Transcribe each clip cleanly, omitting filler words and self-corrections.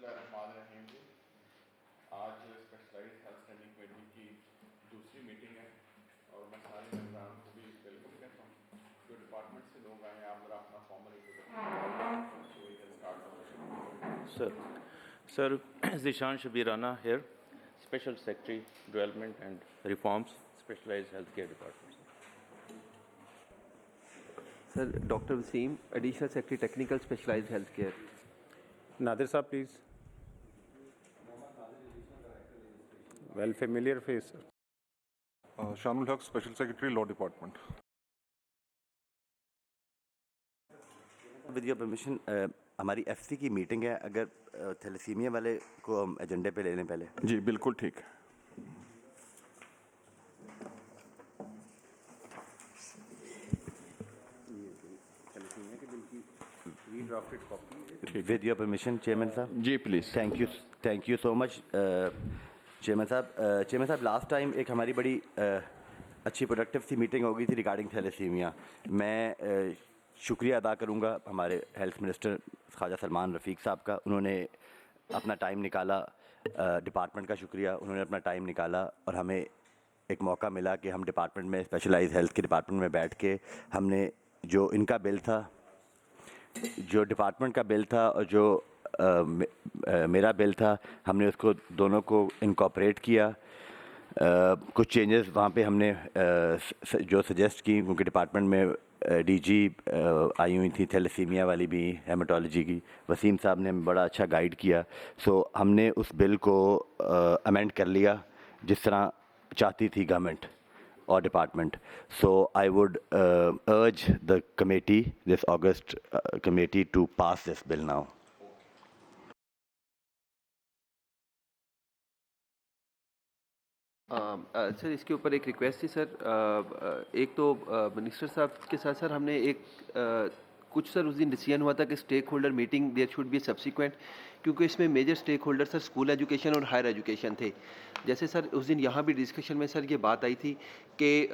बिस्मिल्लाहिर्रहमानिर्रहीम जी। आज specialised health standing committee की दूसरी मीटिंग है और मैं सारे मेंबरान को भी वेलकम कहता हूँ। जो डिपार्टमेंट से लोग आए हैं आप जरा अपना formal Sir, Zishan Shabirana here, Special Secretary, Development and Reforms, Specialized Healthcare Department. Sir, Dr. Waseem, Additional Secretary, Technical Specialized Healthcare. Nadir Saab, please. Well familiar face, sir. Shamul Haq, Special Secretary, Law Department. With your permission हमारी FC की meeting है, अगर thalassaemia वाले को हम एजेंडे पे ले लें पहले। जी बिल्कुल ठीक है। विद योर परमिशन चेयरमैन साहब। जी please. Thank you so much chairman साहब। लास्ट टाइम एक हमारी बड़ी अच्छी प्रोडक्टिव सी मीटिंग हो गई थी रिगार्डिंग थैलेसीमिया। मैं शुक्रिया अदा करूंगा हमारे हेल्थ मिनिस्टर ख्वाजा सलमान रफ़ीक साहब का। उन्होंने अपना टाइम निकाला, डिपार्टमेंट का शुक्रिया, उन्होंने अपना टाइम निकाला और हमें एक मौका मिला कि हम डिपार्टमेंट में, स्पेशलाइज्ड हेल्थ के डिपार्टमेंट में बैठ के हमने जो इनका बिल था, जो डिपार्टमेंट का बिल था और जो मेरा बिल था, हमने उसको दोनों को इनकॉर्पोरेट किया। कुछ चेंजेस वहाँ पे हमने जो सजेस्ट की, क्योंकि डिपार्टमेंट में डीजी आई हुई थी थैलेसीमिया वाली भी, हेमाटोलॉजी की, वसीम साहब ने बड़ा अच्छा गाइड किया। सो हमने उस बिल को अमेंड कर लिया जिस तरह चाहती थी गवर्नमेंट और department. So I would urge the committee, this august committee, to pass this bill now. Sir इसके ऊपर एक रिक्वेस्ट थी सर। एक तो मिनिस्टर साहब के साथ सर हमने कुछ सर उस दिन डिसीजन हुआ था कि stakeholder meeting there should be subsequent, क्योंकि इसमें major stakeholder sir school education और हायर एजुकेशन थे। जैसे सर उस दिन यहाँ भी डिस्कशन में सर ये बात आई थी कि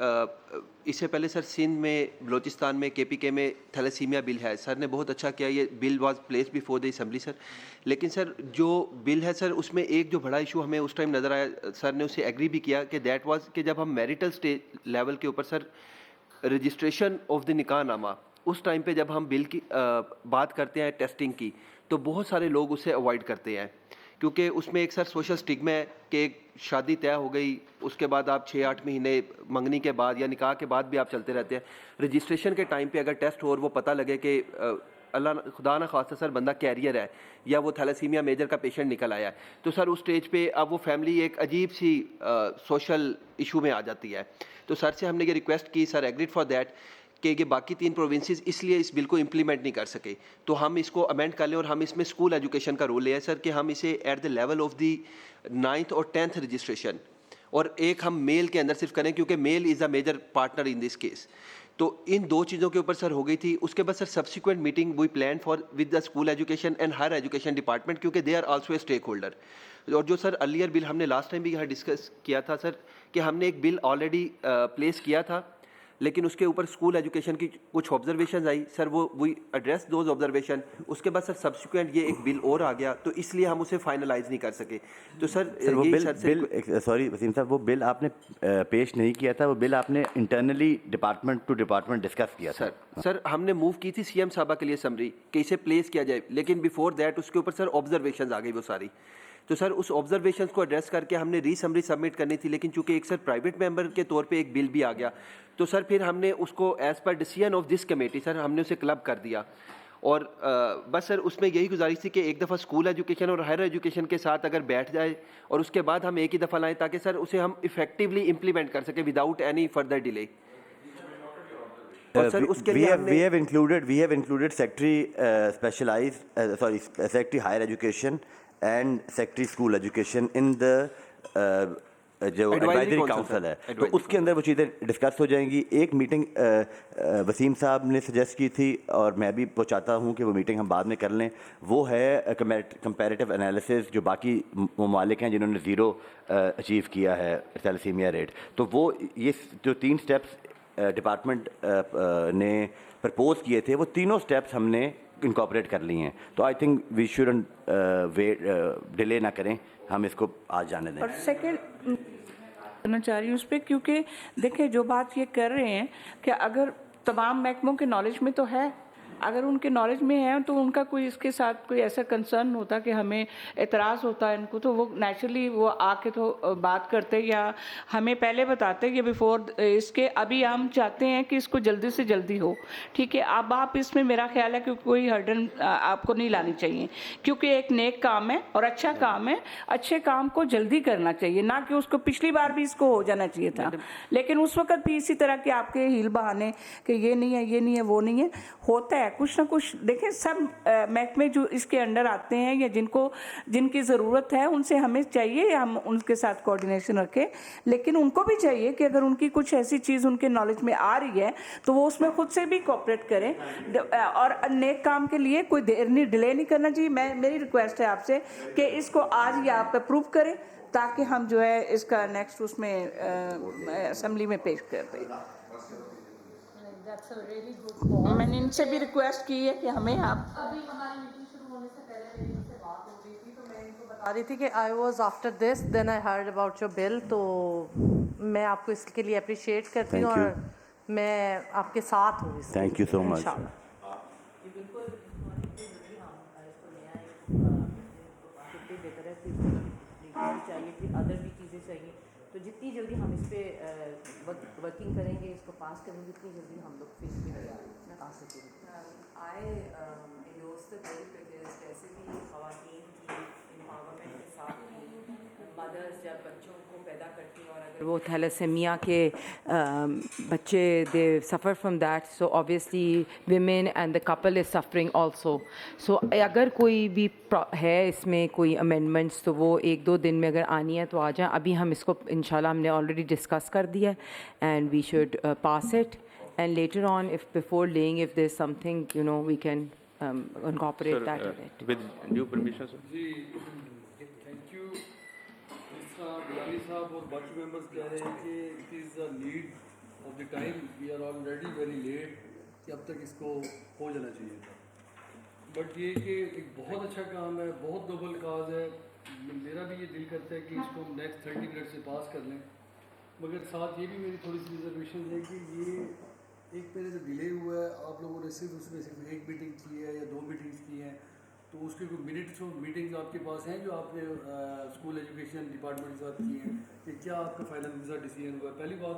इससे पहले सर सिंध में, बलोचिस्तान में, केपीके में थैलेसीमिया बिल है। सर ने बहुत अच्छा किया, ये bill was place before the assembly sir. लेकिन सर जो बिल है सर, उसमें एक जो बड़ा इशू हमें उस टाइम नज़र आया, सर ने उसे एग्री भी किया कि दैट वाज कि जब हम मैरिटल स्टेज लेवल के ऊपर सर रजिस्ट्रेशन ऑफ द निकाह नामा, उस टाइम पे जब हम बिल की बात करते हैं टेस्टिंग की, तो बहुत सारे लोग उसे अवॉइड करते हैं, क्योंकि उसमें एक सर सोशल स्टिग्मा है कि एक शादी तय हो गई, उसके बाद आप 6-8 महीने मंगनी के बाद या निकाह के बाद भी आप चलते रहते हैं। रजिस्ट्रेशन के टाइम पे अगर टेस्ट हो और वो पता लगे कि अल्लाह खुदा ना खास्ता सर बंदा कैरियर है या वो थैलेसीमिया मेजर का पेशेंट निकल आया है, तो सर उस स्टेज पे अब वो फैमिली एक अजीब सी सोशल इशू में आ जाती है। तो सर से हमने ये रिक्वेस्ट की, सर एग्रीड फॉर दैट कि ये बाकी 3 प्रोविंसेस इसलिए इस बिल को इम्प्लीमेंट नहीं कर सके, तो हम इसको अमेंड कर लें और हम इसमें स्कूल एजुकेशन का रोल ले आए सर, कि हम इसे at the level of the 9th और 10th रजिस्ट्रेशन, और एक हम मेल के अंदर सिर्फ करें, क्योंकि male is a major partner in this case. तो इन 2 चीज़ों के ऊपर सर हो गई थी। उसके बाद sir subsequent meeting we plan for with the school education and higher education department, क्योंकि they are also a stakeholder. और जो सर अर्लियर बिल हमने लास्ट टाइम भी यहाँ डिस्कस किया था सर, कि हमने एक बिल ऑलरेडी प्लेस किया था, लेकिन उसके ऊपर स्कूल एजुकेशन की कुछ ऑब्जर्वेशन आई सर, वो वी एड्रेस दोज ऑब्जर्वेशन। उसके बाद सर सब्सिक्वेंट ये एक बिल और आ गया, तो इसलिए हम उसे फाइनलाइज नहीं कर सके। तो सर वो बिल सॉरी वसीम साहब, वो बिल आपने पेश नहीं किया था, वो बिल आपने internally department to department discuss किया था। सर हमने मूव की थी सीएम साहबा के लिए समरी कि इसे प्लेस किया जाए, लेकिन बिफोर दैट उसके ऊपर सर ऑब्जर्वेशन आ गई वो सारी। तो सर उस ऑब्जर्वेशंस को एड्रेस करके हमने रीसमरी सबमिट करनी थी, लेकिन चूंकि एक सर प्राइवेट मेंबर के तौर पे एक बिल भी आ गया, तो सर फिर हमने उसको एज पर decision of this committee sir हमने उसे क्लब कर दिया। और बस सर उसमें यही गुजारिश थी कि एक दफ़ा स्कूल एजुकेशन और हायर एजुकेशन के साथ अगर बैठ जाए और उसके बाद हम एक ही दफ़ा लाएं, ताकि सर उसे हम इफेक्टिवली इम्प्लीमेंट कर सकें विदाउट एनी फर्दर डिले। और सर उसके लिए we have included secretary secretary higher education and secretary school education in the जो एडवाइजरी काउंसिल है, तो उसके अंदर वो चीज़ें डिस्कस हो जाएंगी। एक मीटिंग वसीम साहब ने सजेस्ट की थी और मैं भी चाहता हूँ कि वो मीटिंग हम बाद में कर लें, वो है कंपैरेटिव एनालिसिस, जो बाकी ममालिक हैं जिन्होंने 0 अचीव किया है थैलेसीमिया रेट। तो वो ये जो 3 स्टेप्स डिपार्टमेंट ने प्रपोज किए थे, वो तीनों स्टेप्स हमने इनकॉपरेट कर ली हैं, तो I think we shouldn't wait, delay ना करें, हम इसको आज जाने दें। और सेकंड करना चाह रही हूँ उस पर, क्योंकि देखिए जो बात ये कर रहे हैं कि अगर तमाम महकमों के नॉलेज में तो है, अगर उनके नॉलेज में है तो उनका कोई इसके साथ कोई ऐसा कंसर्न होता कि हमें एतराज़ होता है इनको, तो वो नेचुरली वो आके तो बात करते या हमें पहले बताते कि बिफोर इसके अभी हम चाहते हैं कि इसको जल्दी से जल्दी हो। ठीक है, अब आप इसमें मेरा ख्याल है कि कोई हर्डन आपको नहीं लानी चाहिए, क्योंकि एक नेक काम है और अच्छा काम है, अच्छे काम को जल्दी करना चाहिए, ना कि उसको पिछली बार भी इसको हो जाना चाहिए था, लेकिन उस वक्त भी इसी तरह के आपके हील बहाने कि ये नहीं है, ये नहीं है, वो नहीं है, होता है कुछ ना कुछ। देखें सब महकमे जो इसके अंडर आते हैं या जिनकी ज़रूरत है उनसे हमें चाहिए हम उनके साथ कोऑर्डिनेशन रखें, लेकिन उनको भी चाहिए कि अगर उनकी कुछ ऐसी चीज़ उनके नॉलेज में आ रही है तो वो उसमें खुद से भी कोऑपरेट करें और नेक काम के लिए कोई देर नहीं, डिले नहीं करना चाहिए। मेरी रिक्वेस्ट है आपसे कि इसको आज ही आप अप्रूव करें ताकि हम जो है इसका नेक्स्ट उसमें असेंबली में पेश कर दें। मैंने इनसे भी रिक्वेस्ट की है कि हमें आप अभी हमारी मीटिंग शुरू होने से पहले मेरी इनसे बात हो रही थी, तो मैं इनको बता रही थी कि I was after this then I heard about your bill, तो मैं आपको इसके लिए अप्रिशिएट करती हूँ और मैं आपके साथ हूँ। Thank you so much. चाहिए फिर अदर भी चीज़ें चाहिए, तो जितनी जल्दी हम इस पर वर्किंग करेंगे, इसको पास करेंगे, जितनी जल्दी हम लोग फिर इस पर आ सकेंगे। आई endorse the bill because वैसे भी ख़वातीन की एम्पावरमेंट के साथ ही मदर्स जब बच्चों को पैदा करती हैं और अगर वो थैलेसेमिया के बच्चे they suffer from that, so obviously women and the couple is suffering also. So अगर कोई भी है इसमें कोई अमेंडमेंट्स तो वो 1-2 दिन में अगर आनी है तो आ जाए। अभी हम इसको इंशाल्लाह हमने ऑलरेडी डिस्कस कर दिया and we should pass it, and later on if before laying if there is something you know we can incorporate that in it With due permission, sir. जी थैंक यू। जिस तरह बिलानी साहब और बाकी members कह रहे हैं कि it is a need of the time, we are already very late कि अब तक इसको हो जाना चाहिए था, बट ये कि एक बहुत अच्छा काम है, बहुत नोबल काज है। मेरा भी ये दिल करता है कि इसको नेक्स्ट 30 मिनट से पास कर लें, मगर साथ ये भी मेरी थोड़ी सी रिजर्वेशन है कि ये एक महीने से डिले हुआ है। आप लोगों ने सिर्फ एक मीटिंग की है या 2 मीटिंग्स की हैं, तो उसके कोई मिनट्स और मीटिंग्स आपके पास हैं जो आपने स्कूल एजुकेशन डिपार्टमेंट के साथ की हैं कि क्या आपका फाइनल वीज़ा डिसीजन हुआ है, पहली बात।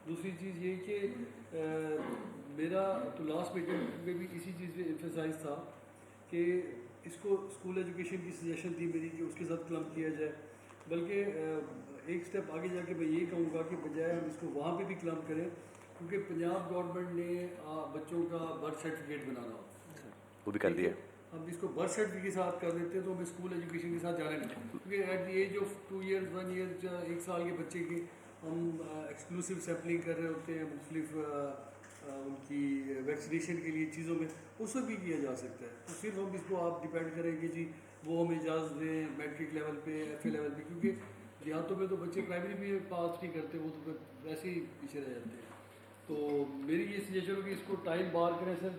दूसरी चीज़ ये कि मेरा तो लास्ट मीटिंग में भी इसी चीज़ पे एम्फेसाइज था कि इसको स्कूल एजुकेशन की सजेशन थी मेरी कि उसके साथ क्लम किया जाए, बल्कि एक स्टेप आगे जाके मैं ये कहूँगा कि बजाय हम इसको वहाँ पे भी क्लम करें, क्योंकि पंजाब गवर्नमेंट ने बच्चों का बर्थ सर्टिफिकेट बनाना हो, वो भी कर दिया। हम इसको बर्थ सर्टिफिकेट के साथ कर देते हैं तो हमें स्कूल एजुकेशन के साथ जाना नहीं, क्योंकि at the age of 2 years 1 year 1 साल के बच्चे की हम एक्सक्लूसिव सैम्पलिंग कर रहे होते हैं मुख्तलिफ उनकी वैक्सीनेशन के लिए चीज़ों में, उससे भी किया जा सकता है। तो सिर्फ हम इसको आप डिपेंड करेंगे जी वो हमें इजाज़त दें मैट्रिक लेवल पे, FA लेवल पे, क्योंकि देहातों में तो बच्चे प्राइमरी भी पास नहीं करते, वो तो वैसे ही पीछे रह जाते हैं। तो मेरी ये सजेशन होगी इसको टाइम बार करें sir,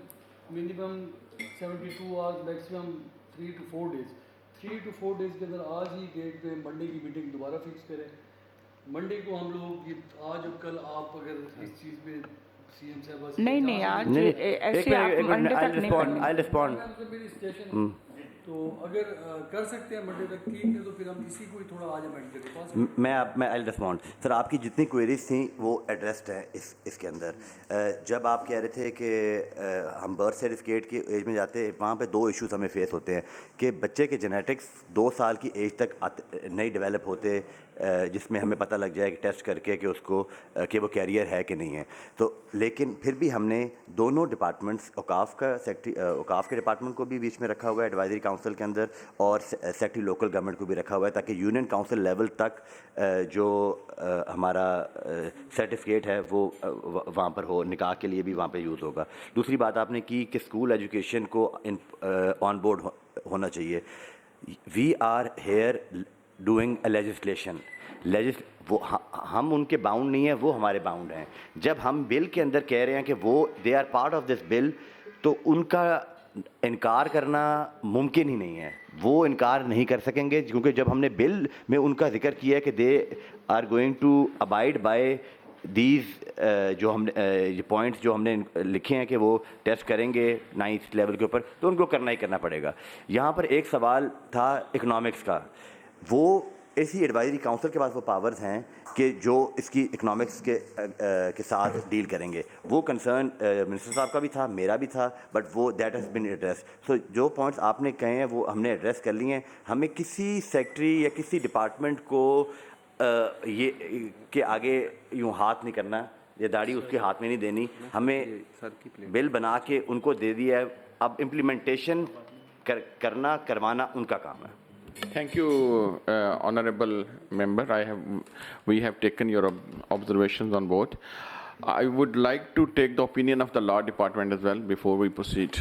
minimum 72 hours, maximum 3 to 4 days। 3 to 4 days के अंदर आज ही डेट पे मंडे की मीटिंग दोबारा फिक्स करें। मंडे को हम लोग आज और कल आप अगर इस चीज़ पे CM साहब नहीं आज ऐसे आप मंडे तक नहीं करनी। I'll respond. मेरी सजेशन तो अगर कर सकते हैं मंडे तक ठीक है, तो फिर हम इसी को ही थोड़ा आज अमेंड करके पास। मैं आई रिस्पॉन्ड सर। आपकी जितनी क्वेरीज थी वो एड्रेस्ड हैं इसके अंदर। जब आप कह रहे थे कि हम बर्थ सर्टिफिकेट की एज में जाते हैं, वहाँ पे 2 इश्यूज हमें फेस होते हैं कि बच्चे के जेनेटिक्स 2 साल की एज तक नहीं डेवलप होते, जिसमें हमें पता लग जाए कि टेस्ट करके कि उसको कि वो कैरियर है कि नहीं है। तो लेकिन फिर भी हमने दोनों डिपार्टमेंट्स, औकाफ के डिपार्टमेंट को भी बीच में रखा हुआ है एडवाइजरी काउंसिल के अंदर, और सेक्रेटरी लोकल गवर्नमेंट को भी रखा हुआ है, ताकि यूनियन काउंसिल लेवल तक जो हमारा सर्टिफिकेट है वो वहाँ पर हो, निकाह के लिए भी वहाँ पर यूज़ होगा। दूसरी बात आपने की कि स्कूल एजुकेशन को ऑन बोर्ड होना चाहिए। We are here doing a legislation, वो हम उनके बाउंड नहीं है, वो हमारे बाउंड हैं। जब हम बिल के अंदर कह रहे हैं कि वो they are part of this bill, तो उनका इनकार करना मुमकिन ही नहीं है, वो इनकार नहीं कर सकेंगे, क्योंकि जब हमने बिल में उनका जिक्र किया है कि they are going to abide by these जो हमने ये पॉइंट्स जो हमने लिखे हैं कि वो टेस्ट करेंगे 9th लेवल के ऊपर, तो उनको करना ही करना पड़ेगा। यहाँ पर एक सवाल था इकनॉमिक्स का, वो इसी एडवाइजरी काउंसिल के पास वो पावर्स हैं कि जो इसकी इकनॉमिक्स के साथ डील करेंगे। वो कंसर्न मिनिस्टर साहब का भी था, मेरा भी था, बट वो दैट हैज़ बीन एड्रेस। सो जो पॉइंट्स आपने कहे हैं वो हमने एड्रेस कर लिए हैं। हमें किसी सेक्रेटरी या किसी डिपार्टमेंट को ये के आगे यूँ हाथ नहीं करना, ये दाढ़ी उसके हाथ में नहीं देनी, हमें बिल बना के उनको दे दिया है, अब इम्प्लीमेंटेशन करवाना उनका काम है। Thank you, honorable member. We have taken your observations on board. I would like to take the opinion of the law department as well before we proceed.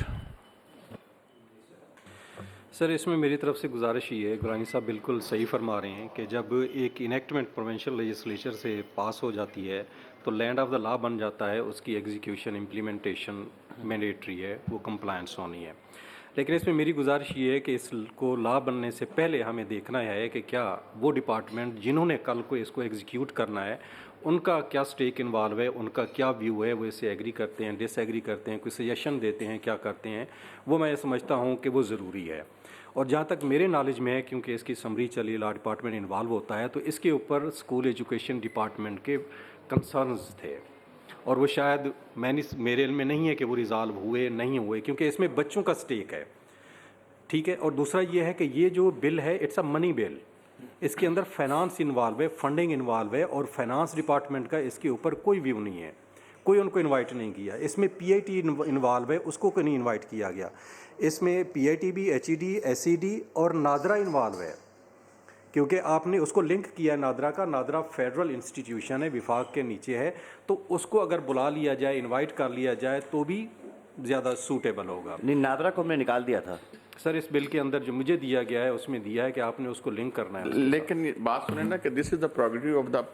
Sir, इसमें मेरी तरफ से गुजारिश ये है, गुरानी साहब बिल्कुल सही फरमा रहे हैं कि जब एक इनेक्टमेंट प्रोविंशियल लेजिस्लेचर से पास हो जाती है तो लैंड ऑफ द लॉ बन जाता है, उसकी एग्जीक्यूशन इम्प्लीमेंटेशन मैंडेटरी है, वो कंप्लायंस होनी है। लेकिन इसमें मेरी गुजारिश ये है कि इसको लॉ बनने से पहले हमें देखना है कि क्या वो डिपार्टमेंट जिन्होंने कल को इसको एग्जीक्यूट करना है उनका क्या स्टेक इन्वॉल्व है, उनका क्या व्यू है, वो इससे एग्री करते हैं, डिसएग्री करते हैं, कोई सजेशन देते हैं, क्या करते हैं, वो मैं समझता हूँ कि वो ज़रूरी है। और जहाँ तक मेरे नॉलेज में है, क्योंकि इसकी समरी चली, लॉ डिपार्टमेंट इन्वॉल्व होता है, तो इसके ऊपर स्कूल एजुकेशन डिपार्टमेंट के कंसर्न्स थे और वो शायद मेरे इल्म में नहीं है कि वो रिज़ॉल्व हुए नहीं हुए, क्योंकि इसमें बच्चों का स्टेक है, ठीक है। और दूसरा ये है कि ये जो बिल है इट्स अ मनी बिल, इसके अंदर फाइनेंस इन्वॉल्व है, फंडिंग इन्वॉल्व है, और फाइनेंस डिपार्टमेंट का इसके ऊपर कोई व्यू नहीं है, कोई उनको इनवाइट नहीं किया। इसमें पीआईटी इन्वॉल्व है, उसको कोई नहीं इनवाइट किया गया। इसमें पीआईटी भी, एचईडी, एसईडी और नादरा इन्वॉल्व है, क्योंकि आपने उसको लिंक किया नादरा का। नादरा फेडरल इंस्टीट्यूशन है, विफाक के नीचे है, तो उसको अगर बुला लिया जाए, इनवाइट कर लिया जाए तो भी ज़्यादा सूटेबल होगा। नहीं, नादरा को हमने निकाल दिया था सर, इस बिल के अंदर जो मुझे दिया गया है उसमें दिया है कि आपने उसको लिंक करना है। लेकिन बात सुने ना कि this is the prerogative of the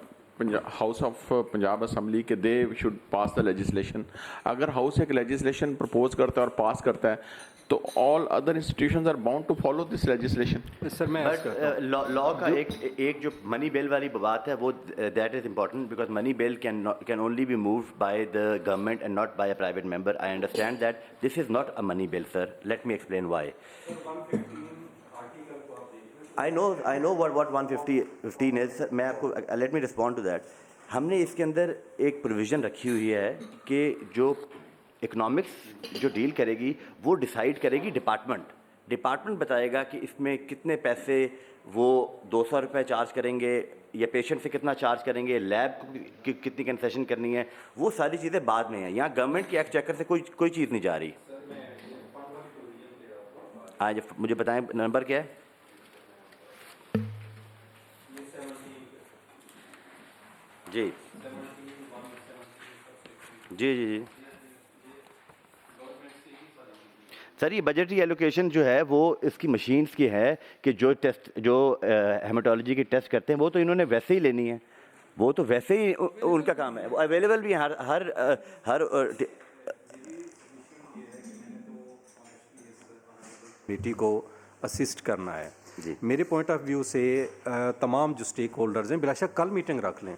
house of Punjab assembly के they should pass the legislation. अगर हाउस एक लेजिस्लेशन प्रपोज करता है और पास करता है तो all other institutions are bound to follow this legislation. Sir, मैं लॉ का एक जो मनी बिल वाली बात है वो that is important, because money bill can only be moved by the government and not by a private member. I understand that this is not a money bill sir, let me explain why. I know what 115 is। मैं आपको let me respond to that. हमने इसके अंदर एक provision रखी हुई है कि जो इकोनॉमिक्स जो डील करेगी वो डिसाइड करेगी डिपार्टमेंट बताएगा कि इसमें कितने पैसे वो 200 रुपये चार्ज करेंगे या पेशेंट से कितना चार्ज करेंगे, लैब की कितनी कंसेशन करनी है, वो सारी चीज़ें बाद में हैं। यहाँ गवर्नमेंट के एक्सचेकर से कोई चीज़ नहीं जा रही। आज मुझे बताएं नंबर क्या है? जी जी जी जी सर, ये बजटरी एलोकेशन जो है वो इसकी मशीन्स की है कि जो हेमाटोलॉजी के टेस्ट करते हैं वो तो इन्होंने वैसे ही लेनी है, वो तो वैसे ही उनका काम है, वो अवेलेबल भी है हर कमेटी को असिस्ट करना है। मेरे पॉइंट ऑफ व्यू से तमाम जो स्टेक होल्डर्स हैं बिलाशक कल मीटिंग रख लें,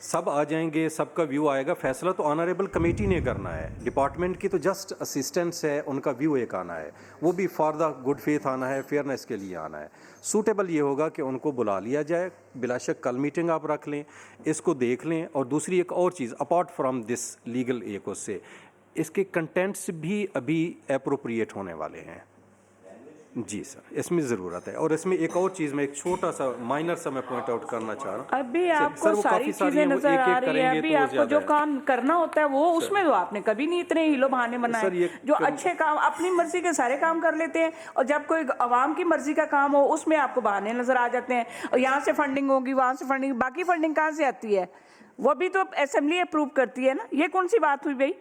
सब आ जाएंगे, सबका व्यू आएगा, फैसला तो ऑनरेबल कमेटी ने करना है, डिपार्टमेंट की तो जस्ट असिस्टेंस है, उनका व्यू एक आना है, वो भी फॉर द गुड फेथ आना है, फेयरनेस के लिए आना है। सूटेबल ये होगा कि उनको बुला लिया जाए, बिलाशक कल मीटिंग आप रख लें, इसको देख लें। और दूसरी एक और चीज़ अपार्ट फ्रॉम दिस लीगल एक उससे इसके कंटेंट्स भी अभी अप्रोप्रिएट होने वाले हैं। जी सर, इसमें ज़रूरत है। और इसमें एक और चीज़ में एक छोटा सा माइनर सा मैं पॉइंट आउट करना चाह रहा हूँ। अभी आपको सारी चीजें नजर आ रही है, अभी आपको जो काम करना होता है वो उसमें तो आपने कभी नहीं इतने हीलो बहाने बनाए। जो अच्छे काम अपनी मर्जी के सारे काम कर लेते हैं, और जब कोई अवाम की मर्जी का काम हो उसमें आपको बहाने नजर आ जाते हैं, और यहाँ से फंडिंग होगी, वहाँ से फंडिंग, बाकी फंडिंग कहाँ से आती है? वो भी तो असेंबली अप्रूव करती है ना। ये कौन सी बात हुई भाई?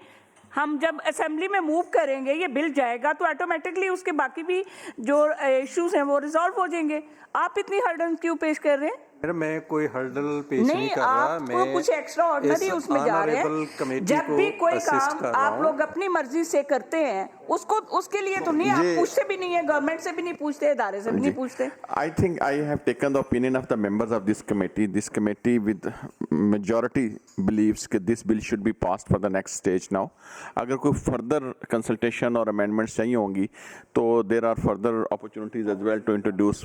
हम जब असेंबली में मूव करेंगे, ये बिल जाएगा तो ऑटोमेटिकली उसके बाकी भी जो इश्यूज हैं वो रिजॉल्व हो जाएंगे। आप इतनी हर्डल्स क्यों पेश कर रहे हैं? मैडम मैं कोई हर्डल पेश नहीं नहीं, कर रहा, आप मैं कुछ एक्स्ट्रा ऑर्डिनरी उसमें जा रहे honorable हैं। committee जब को भी कोई assist काम कर रहा आप हूं। लोग अपनी मर्जी से करते हैं, उसको उसके लिए तो नहीं, आप पूछते भी नहीं है, गवर्नमेंट से भी नहीं पूछते, इदारे से भी नहीं पूछते। I think I have taken the opinion of the members of this committee. This committee with majority believes that this bill should be passed for the next stage now. अगर कोई further consultation और amendments चाहिए होंगी, तो there are further opportunities as well to introduce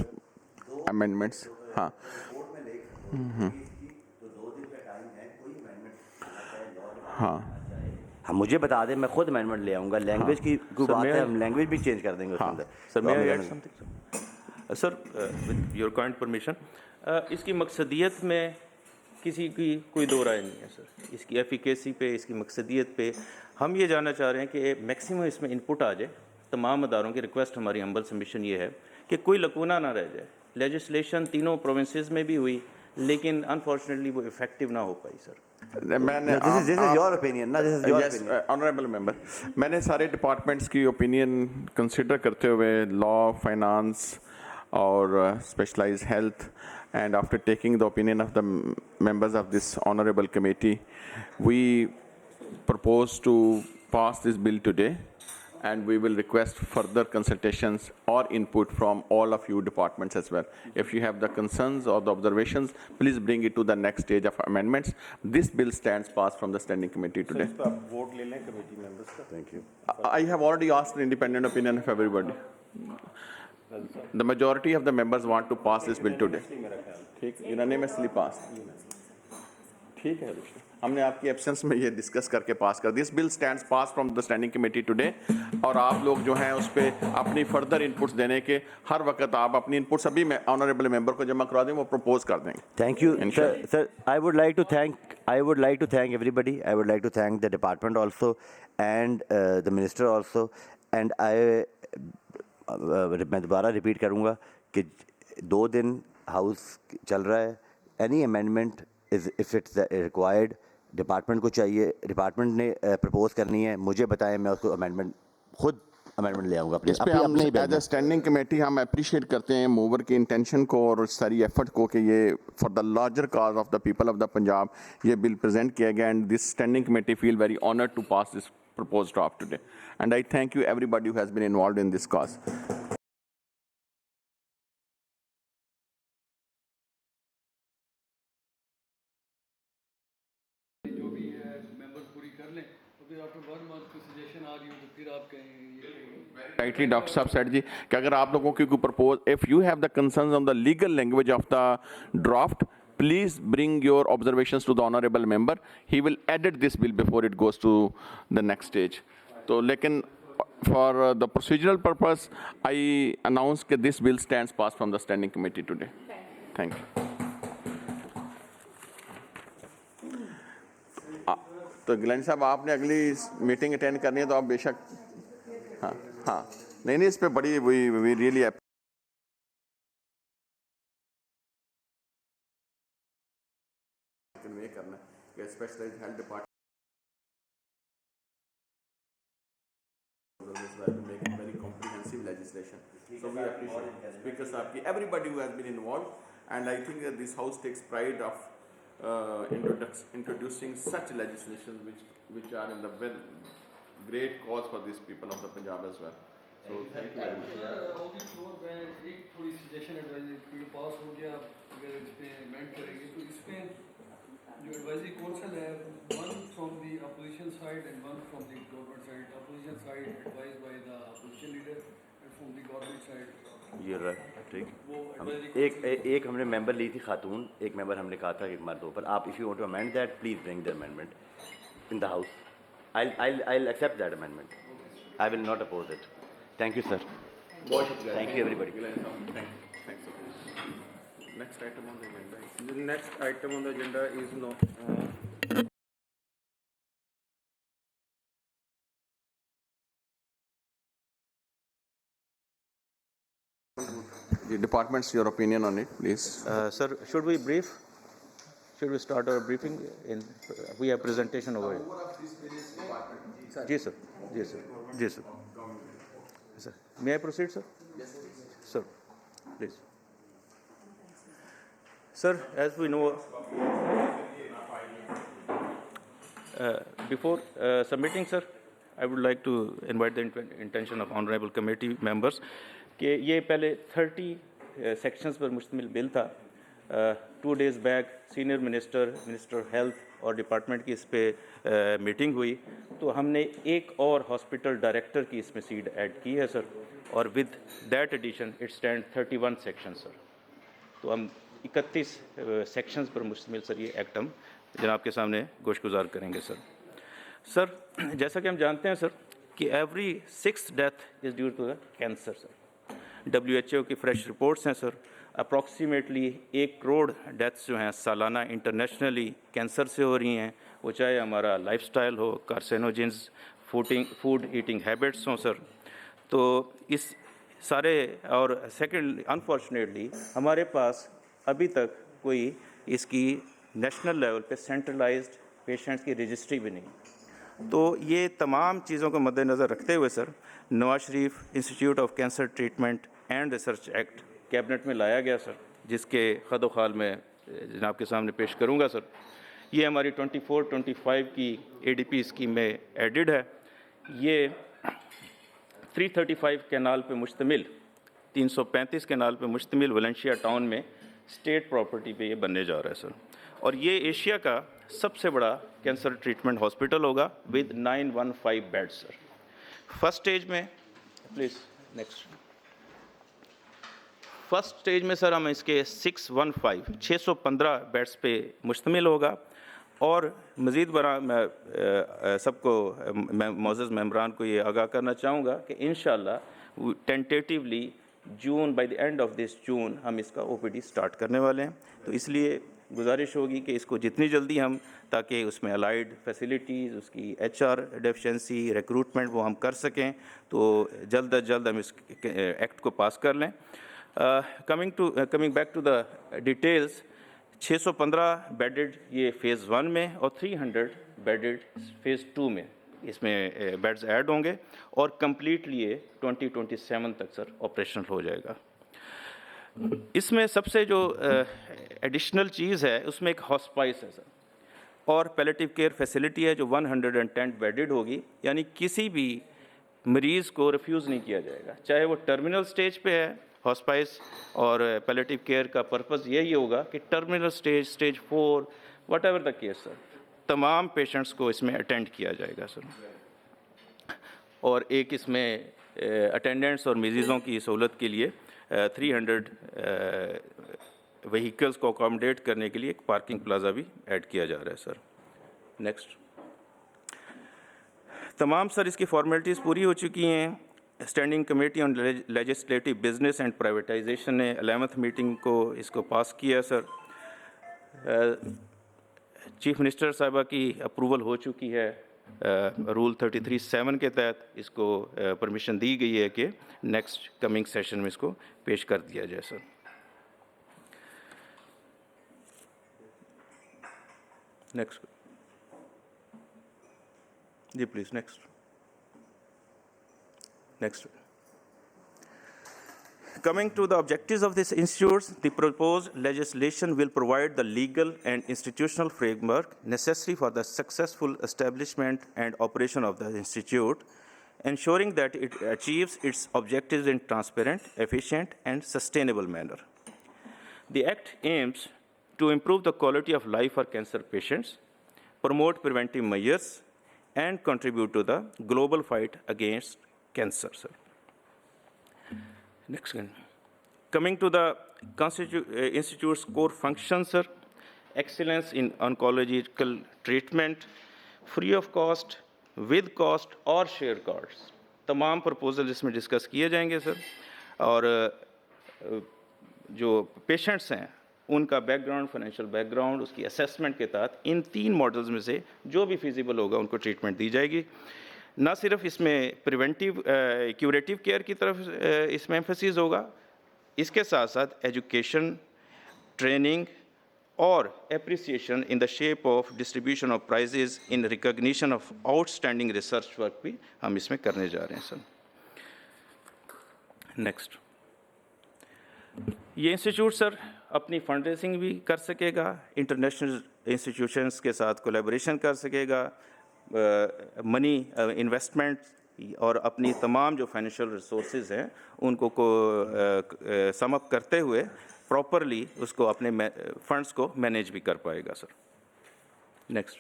amendments. हाँ। हाँ। हम मुझे बता दें, मैं खुद अमेंडमेंट ले आऊँगा। लैंग्वेज की कोई बात है, हम लैंग्वेज भी चेंज कर देंगे उसके अंदर। सर मैं add something sir with your kind permission, इसकी मकसदियत में किसी की कोई दो राय नहीं है सर। इसकी एफिकेसी पे, इसकी मकसदियत पे हम ये जानना चाह रहे हैं कि मैक्सिमम इसमें इनपुट आ जाए। तमाम अदारों की रिक्वेस्ट, हमारी हम्बल सबमिशन ये है कि कोई लकूना ना रह जाए। लेजिस्लेशन तीनों प्रोविंसेस में भी हुई, लेकिन अनफॉर्चुनेटली वो इफेक्टिव ना हो पाई sir. This is your opinion, ना? This is your opinion. Honourable member, मैंने सारे डिपार्टमेंट्स की ओपिनियन कंसिडर करते हुए लॉ, फाइनेंस और specialised health, and after taking the opinion of the members of this honorable committee, we propose to pass this bill today, and we will request further consultations or input from all of you departments as well. If you have the concerns or the observations, please bring it to the next stage of amendments. This bill stands passed from the standing committee today. Vote ले लें committee members का। Thank you. I have already asked the independent opinion of everybody. The majority of the members want to pass this bill today. ठीक, unanimously passed. ठीक है, हमने आपकी absence में ये डिस्कस करके पास कर दिया। This bill stands pass from the standing committee today, और आप लोग जो हैं उस पर अपनी फर्दर इनपुट्स देने के हर वक्त आप अपनी इनपुट्स सभी में ऑनरेबल मेंबर को जमा करवा दें, वो प्रपोज कर देंगे। Thank you, sir. I would like to thank everybody. I would like to thank the department also, and the minister also. And मैं दोबारा रिपीट करूँगा कि 2 दिन हाउस चल रहा है। Any amendment is if it's required, department को चाहिए, डिपार्टमेंट ने प्रपोज करनी है, मुझे बताएं, मैं उसको अमेंडमेंट खुद अमेंडमेंट ले आऊँगा अपने अपने एज अ स्टैंडिंग कमेटी हम अप्रिशिएट करते हैं मूवर की इंटेंशन को और सारी एफर्ट को कि ये for the larger cause of the people of the Punjab ये बिल प्रेजेंट किया गया, and this standing committee feel very honoured to pass this proposed draft today, and I thank you everybody who has been involved in this cause. जो भी है members पूरी कर लें, तो फिर आफ्टर 1 मंथ कोई सजेशन आ रही हो तो फिर आप कहें Rightly, Dr. Saab said ji कि अगर आप लोगों की कोई propose, if you have the concerns on the legal language of the draft, please bring your observations to the honorable member. He will edit this bill before it goes to the next stage. So, लेकिन for the procedural purpose, I announce that this bill stands passed from the standing committee today. Thank you. तो गिलानी साहब, आपने अगली meeting attend करनी है तो आप बेशक, हाँ हाँ, नहीं इस पे बड़ी वी रियली करना है specialised health department make it very comprehensive legislation. So we appreciate Speaker Saab, everybody who has been involved, and I think that this House takes pride of introducing such legislation which are in the very great cause for these people of the Punjab as well. So thank you very much. एक थोड़ी suggestion advisory bill pass हो गया, अगर इस पे amend करेंगे तो इसमें जो एडवाइजरी कौंसिल है, one from the opposition side and one from the government side. Opposition side advised by the opposition leader and from the government side. ये ठीक। एक हमने मेंबर ली थी खातून, एक मेंबर हमने कहा था कि मर्द हो, पर आप if you want to amend that please bring the amendment in the house. I'll accept that amendment. I will not oppose it. Thank you, sir. Thank you, everybody. Thanks. Next item on the agenda. The next item on the agenda is no. The departments, your opinion on it, please. Sir, should we brief? Should we start our briefing? We have presentation over here. Yes, sir. Yes, sir. Yes, sir. Sir, may I proceed, sir? Yes, sir. Please. Sir, as we know, before submitting, sir, I would like to invite the intention of honorable committee members कि ये पहले 30 sections पर मुश्तमिल bill था. 2 days back senior minister health और department की इस पे मीटिंग हुई, तो हमने एक और हॉस्पिटल डायरेक्टर की इसमें सीट ऐड की है सर, और with that addition it stand 31 section sir. तो हम 31 सेक्शंस पर मुश्तमिल सर ये एक्ट हम जनाब के सामने गोशगुजार करेंगे सर. सर, जैसा कि हम जानते हैं सर कि every 6th death is due to the cancer sir. WHO की फ्रेश रिपोर्ट्स हैं सर, अप्रॉक्सीमेटली 1 करोड़ डेथ्स जो हैं सालाना इंटरनेशनली कैंसर से हो रही हैं, वो चाहे हमारा लाइफस्टाइल हो, कार्सिनोजेंस, फूड ईटिंग हैबिट्स हों सर. तो इस सारे और सेकेंड अनफॉर्चुनेटली हमारे पास अभी तक कोई इसकी नेशनल लेवल पे सेंट्रलाइज्ड पेशेंट्स की रजिस्ट्री भी नहीं. तो ये तमाम चीज़ों को मद्देनज़र रखते हुए sir Nawaz Sharif institute of cancer treatment and research act cabinet में लाया गया सर, जिसके खद ख्वाल में जनाब के सामने पेश करूँगा सर. ये हमारी 24-25 की ADP स्कीम में एडिड है. ये 335 कैनाल पे मुश्तमिल 335 कैनाल पे मुश्तमिल वलेंशिया टाउन में स्टेट प्रॉपर्टी पे ये बनने जा रहा है सर. और ये एशिया का सबसे बड़ा कैंसर ट्रीटमेंट हॉस्पिटल होगा with 915 beds sir. First stage में प्लीज़ नेक्स्ट. फर्स्ट स्टेज में सर हम इसके 615 बेड्स पे मुश्तमिल होगा. और मज़ीद बरा मैं सबको मौजूद मेम्बरान को ये आगाह करना चाहूँगा कि इंशाल्लाह tentatively June by the end of this June हम इसका OPD स्टार्ट करने वाले हैं. तो इसलिए गुजारिश होगी कि इसको जितनी जल्दी हम, ताकि उसमें अलाइड फैसिलिटीज़, उसकी HR डेफिशिएंसी, रिक्रूटमेंट वो हम कर सकें, तो जल्द अज जल्द हम इस एक्ट को पास कर लें. Coming back to the details, 615 bedded ये फ़ेज़ 1 में और 300 बेडेड फ़ेज़ 2 में इसमें बेड्स ऐड होंगे, और कम्प्लीटली ये 2027 तक सर ऑपरेशनल हो जाएगा. इसमें सबसे जो एडिशनल चीज़ है उसमें एक हॉस्पाइस है सर, और पैलेटिव केयर फैसिलिटी है जो 110 बेडेड होगी. यानी किसी भी मरीज़ को रिफ्यूज़ नहीं किया जाएगा, चाहे वो टर्मिनल स्टेज पे है. हॉस्पाइस और पैलेटिव केयर का पर्पज़ यही होगा कि terminal stage 4 what ever the case sir, तमाम पेशेंट्स को इसमें अटेंड किया जाएगा सर. और एक इसमें अटेंडेंट्स और मरीज़ों की सहूलत के लिए 300 व्हीकल्स को अकोमोडेट करने के लिए एक पार्किंग प्लाजा भी ऐड किया जा रहा है सर. नेक्स्ट. तमाम सर इसकी फॉर्मेलिटीज़ पूरी हो चुकी हैं. Standing committee on legislative business and privatisation ने 11th मीटिंग को इसको पास किया सर. चीफ मिनिस्टर साहिबा की अप्रूवल हो चुकी है. रूल 33(7) के तहत इसको परमिशन दी गई है कि नेक्स्ट कमिंग सेशन में इसको पेश कर दिया जाए सर. नेक्स्ट जी please. Next. Coming to the objectives of this institute, the proposed legislation will provide the legal and institutional framework necessary for the successful establishment and operation of the institute, ensuring that it achieves its objectives in transparent, efficient, and sustainable manner. The Act aims to improve the quality of life for cancer patients, promote preventive measures, and contribute to the global fight against cancer, sir. Next one. Coming to the Institute's core functions, sir, excellence in oncological treatment, free of cost, with cost और share costs. तमाम proposal इसमें discuss किए जाएंगे sir. और जो patients हैं उनका background, financial background, उसकी असेसमेंट के तहत इन 3 मॉडल्स में से जो भी फिजिबल होगा उनको ट्रीटमेंट दी जाएगी. ना सिर्फ इसमें प्रिवेंटिव क्यूरेटिव केयर की तरफ इसमें एम्फेसिस होगा, इसके साथ साथ एजुकेशन, ट्रेनिंग और appreciation in the shape of distribution of prizes in recognition of outstanding research work भी हम इसमें करने जा रहे हैं सर. नेक्स्ट. ये इंस्टीट्यूट सर अपनी फंड रेजिंग भी कर सकेगा, इंटरनेशनल इंस्टीट्यूशंस के साथ कोलैबोरेशन कर सकेगा, मनी इन्वेस्टमेंट और अपनी तमाम जो फाइनेंशियल रिसोर्सेज हैं उनको सम अप करते हुए प्रॉपरली उसको अपने फंड्स को मैनेज भी कर पाएगा सर। नेक्स्ट,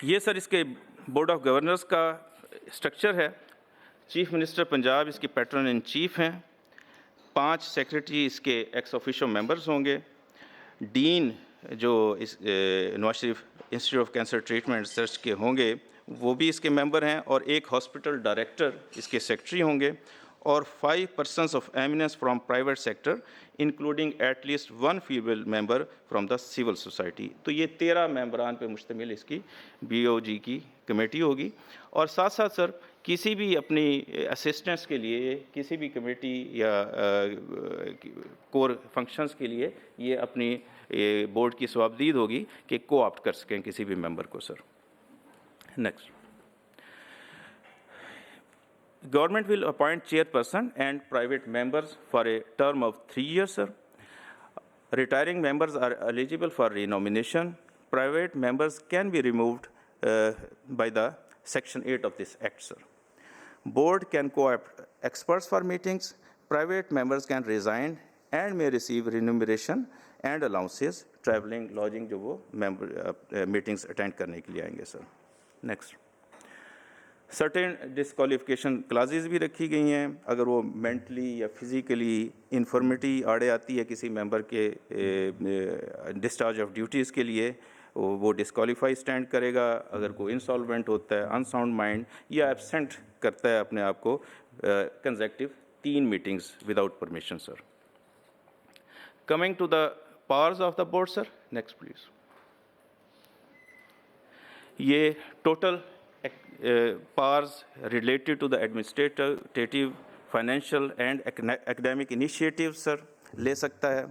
ये सर इसके बोर्ड ऑफ गवर्नर्स का स्ट्रक्चर है। चीफ मिनिस्टर पंजाब इसके पैटर्न इन चीफ हैं, 5 सेक्रेटरी इसके एक्स ऑफिशियो मेंबर्स होंगे, डीन जो इस Nawaz Sharif institute of cancer treatment research के होंगे वो भी इसके मेंबर हैं, और एक हॉस्पिटल डायरेक्टर इसके सेक्रेटरी होंगे, और 5 persons of eminence from private sector including at least 1 female member from the civil society. तो ये 13 मेंबरान पे मुश्तमिल इसकी BOG की कमेटी होगी। और साथ साथ सर किसी भी अपनी असिस्टेंस के लिए, किसी भी कमेटी या कोर फंक्शंस के लिए ये अपनी बोर्ड की स्वाबदीद होगी कि को-ऑप्ट कर सकें किसी भी मेंबर को sir. Next, Government will appoint chairperson and private members for a term of 3 years, sir. Retiring members are eligible for renomination. Private members can be removed by the Section 8 of this Act, sir. Board can co-opt experts for meetings. Private members can resign and may receive remuneration and allowances, traveling, lodging जो वो member meetings attend करने के लिए आएंगे, sir. Next. Certain disqualification classes भी रखी गई हैं। अगर वो मेंटली या फिज़िकली इन्फॉर्मिटी आड़े आती है किसी मेंबर के डिस्चार्ज ऑफ ड्यूटीज़ के लिए, वो डिस्क्वालीफाई स्टैंड करेगा। अगर कोई इंसॉल्वेंट होता है, अनसाउंड माइंड या एब्सेंट करता है अपने आप को consecutive 3 meetings without permission sir. Coming to the powers of the board sir, next please. ये total powers related to the administrative, financial and academic initiatives sir ले सकता है।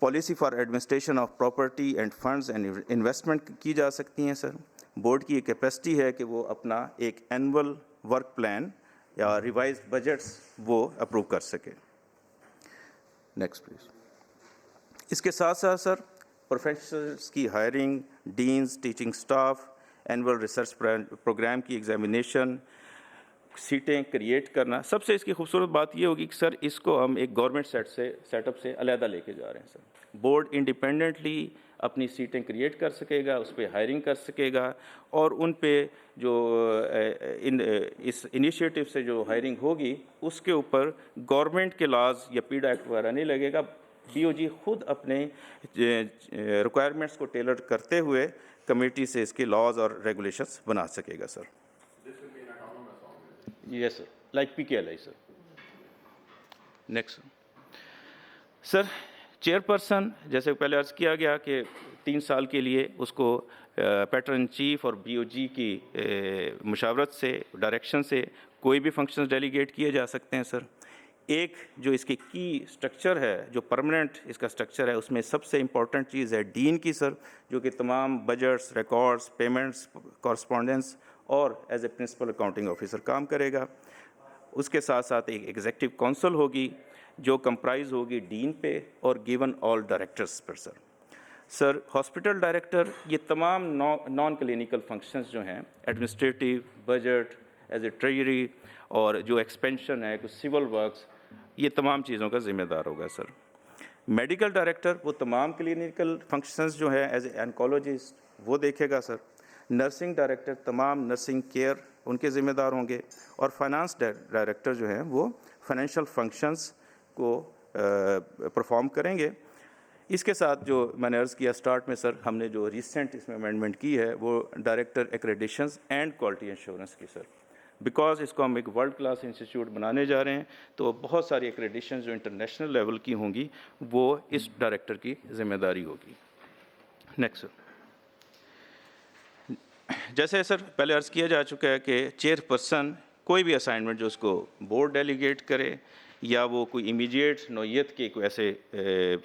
Policy for administration of property end funds and investment की जा सकती हैं sir. Board की capacity है कि वो अपना एक एनुअल वर्क प्लान या रिवाइज्ड बजट्स वो अप्रूव कर सके। Next please. इसके साथ साथ सर प्रोफेसर्स की hiring, deans, teaching staff, annual research programme की एग्जामिनेशन, सीटें क्रिएट करना। सबसे इसकी खूबसूरत बात ये होगी कि सर इसको हम एक गवर्नमेंट सेटअप से अलहदा लेके जा रहे हैं सर। बोर्ड इंडिपेंडेंटली अपनी सीटें क्रिएट कर सकेगा, उस पर हायरिंग कर सकेगा, और उन पे जो इस इनिशिएटिव से जो हायरिंग होगी उसके ऊपर गवर्नमेंट के लॉज या पीडा एक्ट वगैरह नहीं लगेगा। BOG खुद अपने रिक्वायरमेंट्स को टेलर करते हुए कमेटी से इसके लॉज और रेगुलेशंस बना सकेगा sir. Yes sir, like PKLI sir. Next sir, chairperson जैसे पहले अर्ज किया गया कि 3 साल के लिए उसको पैटर्न चीफ और BOG की मुशावरत से, डायरेक्शन से कोई भी फंक्शंस डेलीगेट किए जा सकते हैं सर। एक जो इसकी की स्ट्रक्चर है, जो परमानेंट इसका स्ट्रक्चर है, उसमें सबसे इम्पॉर्टेंट चीज़ है डीन की सर, जो कि तमाम बजट्स, रिकॉर्ड्स, पेमेंट्स, कॉरस्पॉन्डेंस और as a principal accounting officer काम करेगा। उसके साथ साथ एक एग्जीक्यूटिव काउंसिल होगी जो कंप्राइज होगी डीन पे और गिवन ऑल डायरेक्टर्स पर सर। सर हॉस्पिटल डायरेक्टर ये तमाम नॉन क्लिनिकल फंक्शंस जो हैं, administrative, budget, as a treasury और जो एक्सपेंशन है, कुछ सिविल वर्क्स, ये तमाम चीज़ों का जिम्मेदार होगा सर। मेडिकल डायरेक्टर वो तमाम क्लिनिकल फंक्शंस जो है एज ए ऑन्कोलॉजिस्ट वो देखेगा सर। नर्सिंग डायरेक्टर तमाम नर्सिंग केयर उनके ज़िम्मेदार होंगे, और फाइनेंस डायरेक्टर जो हैं वो फाइनेंशियल फंक्शंस को परफॉर्म करेंगे। इसके साथ जो मैंने अर्ज़ किया स्टार्ट में सर, हमने जो रिसेंट इसमें अमेंडमेंट की है वो director accreditations and quality insurance की सर। बिकॉज इसको हम एक वर्ल्ड क्लास इंस्टीट्यूट बनाने जा रहे हैं, तो बहुत सारी एक्रेडिशन जो इंटरनेशनल लेवल की होंगी वो इस डायरेक्टर की जिम्मेदारी होगी। नेक्स्ट सर, जैसे सर पहले अर्ज़ किया जा चुका है कि चेयरपर्सन कोई भी असाइनमेंट जो उसको बोर्ड डेलीगेट करे, या वो कोई इमीडिएट नौयत के कोई ऐसे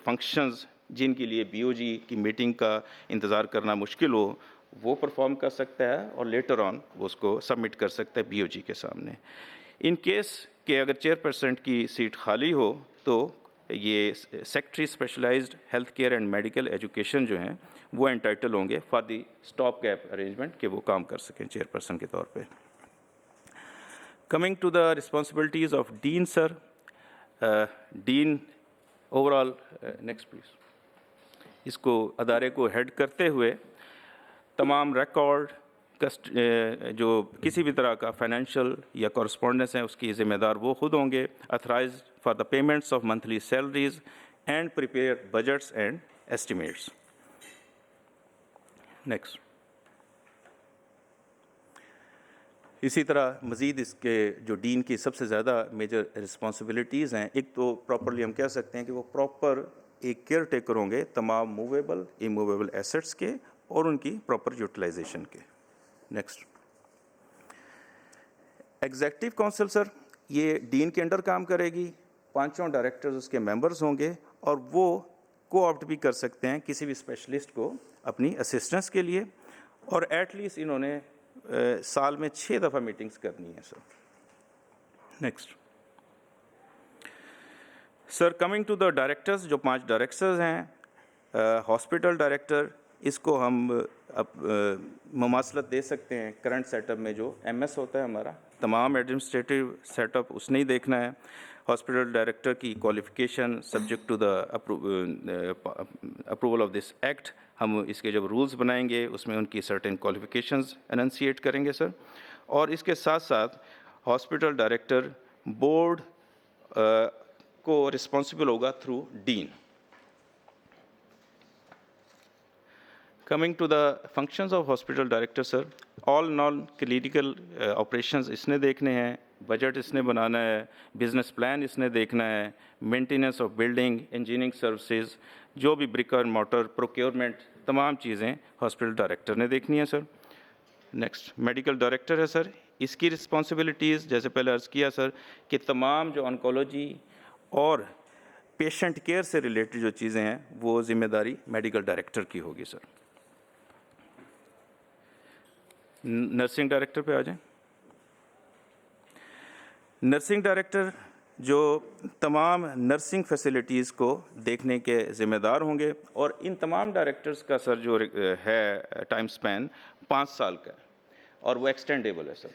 फंक्शंस जिनके लिए BOG की मीटिंग का इंतज़ार करना मुश्किल हो, वो परफॉर्म कर सकता है और लेटर ऑन वो उसको सबमिट कर सकता है BOG के सामने। इन केस कि अगर चेयरपर्सन की सीट खाली हो तो ये secretary specialised health care and medical education जो हैं वो एंटाइटल होंगे for the stop gap arrangement कि वो काम कर सकें चेयरपर्सन के तौर पे। Coming to the responsibilities of dean sir, dean overall next please, इसको अदारे को हेड करते हुए तमाम रिकॉर्ड जो किसी भी तरह का फाइनेंशियल या कॉरस्पॉन्डेंस है उसकी ज़िम्मेदार वो खुद होंगे। Authorise for the payments of monthly salaries and prepare budgets and estimates. Next, इसी तरह मज़ीद इसके जो डीन की सबसे ज़्यादा मेजर रिस्पॉन्सिबिलिटीज़ हैं, एक तो प्रॉपरली हम कह सकते हैं कि वो प्रॉपर एक केयर टेकर होंगे तमाम मूवेबल इमूवेबल एसेट्स के और उनकी प्रॉपर यूटिलाइजेशन के। नेक्स्ट, एग्जेक्टिव काउंसिल सर ये डीन के अंडर काम करेगी, 5 डायरेक्टर्स उसके मेंबर्स होंगे और वो कोऑप्ट भी कर सकते हैं किसी भी स्पेशलिस्ट को अपनी असिस्टेंस के लिए, और एटलीस्ट इन्होंने साल में 6 दफ़ा मीटिंग्स करनी है sir. Next sir, coming to the directors, जो 5 डायरेक्टर्स हैं, हॉस्पिटल डायरेक्टर इसको हम ममासलत दे सकते हैं करंट सेटअप में जो एमएस होता है हमारा, तमाम एडमिनिस्ट्रेटिव सेटअप उसने ही देखना है। हॉस्पिटल डायरेक्टर की qualification subject to the approval of this act, हम इसके जब रूल्स बनाएंगे उसमें उनकी सर्टेन क्वालिफिकेशंस एनंसिएट करेंगे सर। और इसके साथ साथ हॉस्पिटल डायरेक्टर बोर्ड को रिस्पॉन्सिबल होगा through dean. Coming to the functions of hospital director sir, all non-clinical operations इसने देखने हैं, बजट इसने बनाना है, बिजनेस प्लान इसने देखना है, maintenance of building, engineering services, जो भी ब्रिक और मोटर, प्रोक्योरमेंट, तमाम चीज़ें हॉस्पिटल डायरेक्टर ने देखनी है सर। नेक्स्ट, मेडिकल डायरेक्टर है सर, इसकी रिस्पॉन्सिबिलिटीज़ जैसे पहले अर्ज़ किया सर कि तमाम जो ऑन्कोलॉजी और पेशेंट केयर से रिलेटेड जो चीज़ें हैं वो जिम्मेदारी मेडिकल डायरेक्टर की होगी सर। नर्सिंग डायरेक्टर पे आ जाएं। नर्सिंग डायरेक्टर जो तमाम नर्सिंग फैसिलिटीज़ को देखने के ज़िम्मेदार होंगे और इन तमाम डायरेक्टर्स का सर जो है टाइम स्पैन 5 साल का है और वो एक्सटेंडेबल है सर।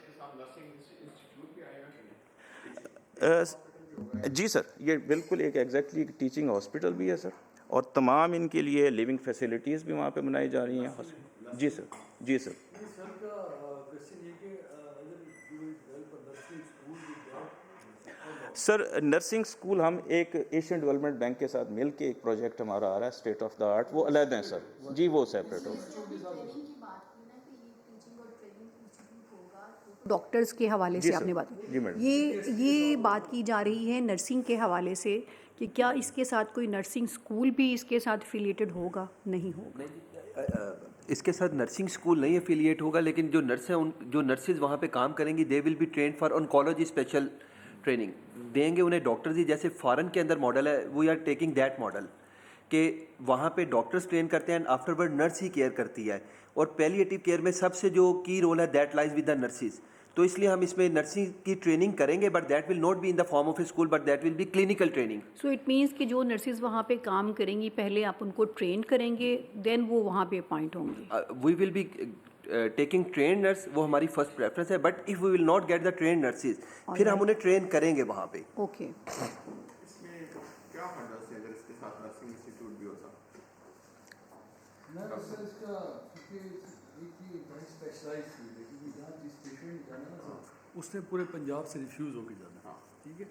जी सर, ये बिल्कुल एक एग्जैक्टली एक टीचिंग हॉस्पिटल भी है सर और तमाम इनके लिए लिविंग फैसिलिटीज़ भी वहाँ पे बनाई जा रही हैं। जी सर, जी सर। सर नर्सिंग स्कूल हम एक एशियन डेवलपमेंट बैंक के साथ मिल के एक प्रोजेक्ट हमारा आ रहा है स्टेट ऑफ द आर्ट, वो अलग हैं सर जी, वो सेपरेट होगा। डॉक्टर्स के हवाले से आपने बात जी मैडम, ये बात की जा रही है नर्सिंग के हवाले से कि क्या इसके साथ कोई नर्सिंग स्कूल भी इसके साथ एफिलिएटेड होगा? नहीं होगा, इसके साथ नर्सिंग स्कूल नहीं एफिलिएट होगा, लेकिन जो नर्स हैं जो नर्सेज वहाँ पे काम करेंगी they will be trend for oncology special training देंगे उन्हें डॉक्टर्स ही, जैसे फॉरेन के अंदर मॉडल है, we are taking that model कि वहाँ पे डॉक्टर्स ट्रेन करते हैं एंड आफ्टरवर्ड नर्स ही केयर करती है, और पैलिएटिव केयर में सबसे जो की रोल है that lies with the nurses. तो इसलिए हम इसमें नर्सिंग की ट्रेनिंग करेंगे, but that will not be in the form of A school, but that will be clinical training. So it means कि जो नर्सिस वहाँ पे काम करेंगी पहले आप उनको ट्रेन करेंगे, देन वो वहाँ पे अपॉइंट होंगी। We will be taking train nurse, वो हमारी फर्स्ट प्रेफरेंस है, but if we will not get the train nurses फिर हम उन्हें ट्रेन करेंगे वहाँ पे। ओके, इसमें क्या फायदा है अगर इसके साथ नर्सिंग इंस्टीट्यूट भी होता? सर इसका क्योंकि स्पेशलाइज थी, लेकिन जहाँ जिस पेशेंट जाना ना सर उसने पूरे पंजाब से रिफ्यूज़ होकर जाना, ठीक है।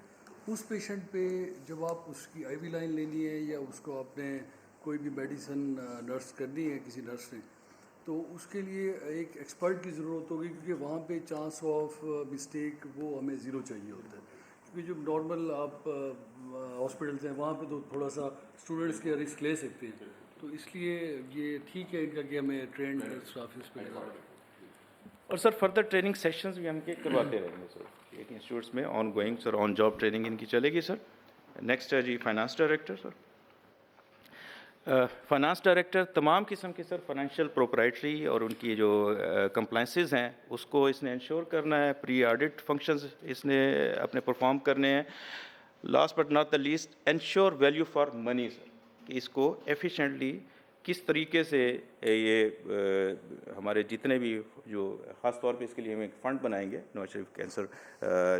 उस पेशेंट पे जब आप उसकी आईवी लाइन लेनी है या उसको आपने कोई भी मेडिसिन नर्स करनी है किसी नर्स ने, तो उसके लिए एक एक्सपर्ट की ज़रूरत होगी, क्योंकि वहाँ पे चांस ऑफ मिस्टेक वो हमें ज़ीरो चाहिए होता है, क्योंकि जो नॉर्मल आप हॉस्पिटल्स हैं वहाँ पे तो थोड़ा सा स्टूडेंट्स के रिस्क ले सकते हैं, तो इसलिए ये ठीक है इनका कि हमें ट्रेंड स्टाफ इस पर और सर फर्दर ट्रेनिंग सेशंस भी हम के करवाते रहेंगे सर एक इंस्टीट्यूट्स में ongoing sir, on job training इनकी चलेगी सर। नेक्स्ट है जी finance director sir. Finance director तमाम किस्म के सर फाइनेंशियल प्रोप्राइटरी और उनकी जो कंप्लाइंसेस हैं उसको इसने इंश्योर करना है, प्री ऑडिट फंक्शंस इसने अपने परफॉर्म करने हैं, last but not the least, ensure value for money sir, कि इसको एफिशिएंटली किस तरीके से ये हमारे जितने भी जो ख़ास तौर पे इसके लिए हम एक फ़ंड बनाएंगे, नवाज शरीफ कैंसर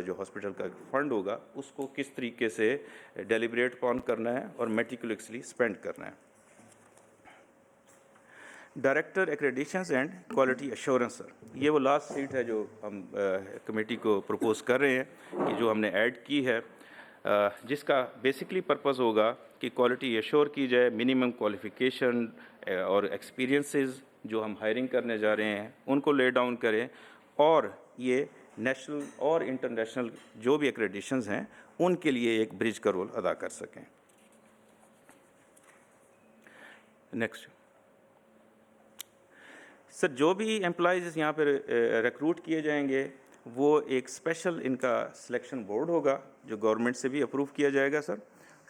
जो हॉस्पिटल का फंड होगा उसको किस तरीके से डेलिब्रेट ऑन करना है और मेटिकुलसली स्पेंड करना है। Director accreditations and quality assurance sir, ये वो लास्ट सीट है जो हम कमेटी को प्रपोज कर रहे हैं कि जो हमने ऐड की है, जिसका बेसिकली पर्पस होगा कि क्वालिटी एश्योर की जाए, मिनिमम क्वालिफ़िकेशन और एक्सपीरियंसेस जो हम हायरिंग करने जा रहे हैं उनको ले डाउन करें, और ये नेशनल और इंटरनेशनल जो भी एक्रेडिशंस हैं उनके लिए एक ब्रिज का रोल अदा कर सकें। नेक्स्ट सर, जो भी एम्प्लॉयज़ यहाँ पर रिक्रूट किए जाएंगे वो एक स्पेशल इनका सिलेक्शन बोर्ड होगा जो गवर्नमेंट से भी अप्रूव किया जाएगा सर,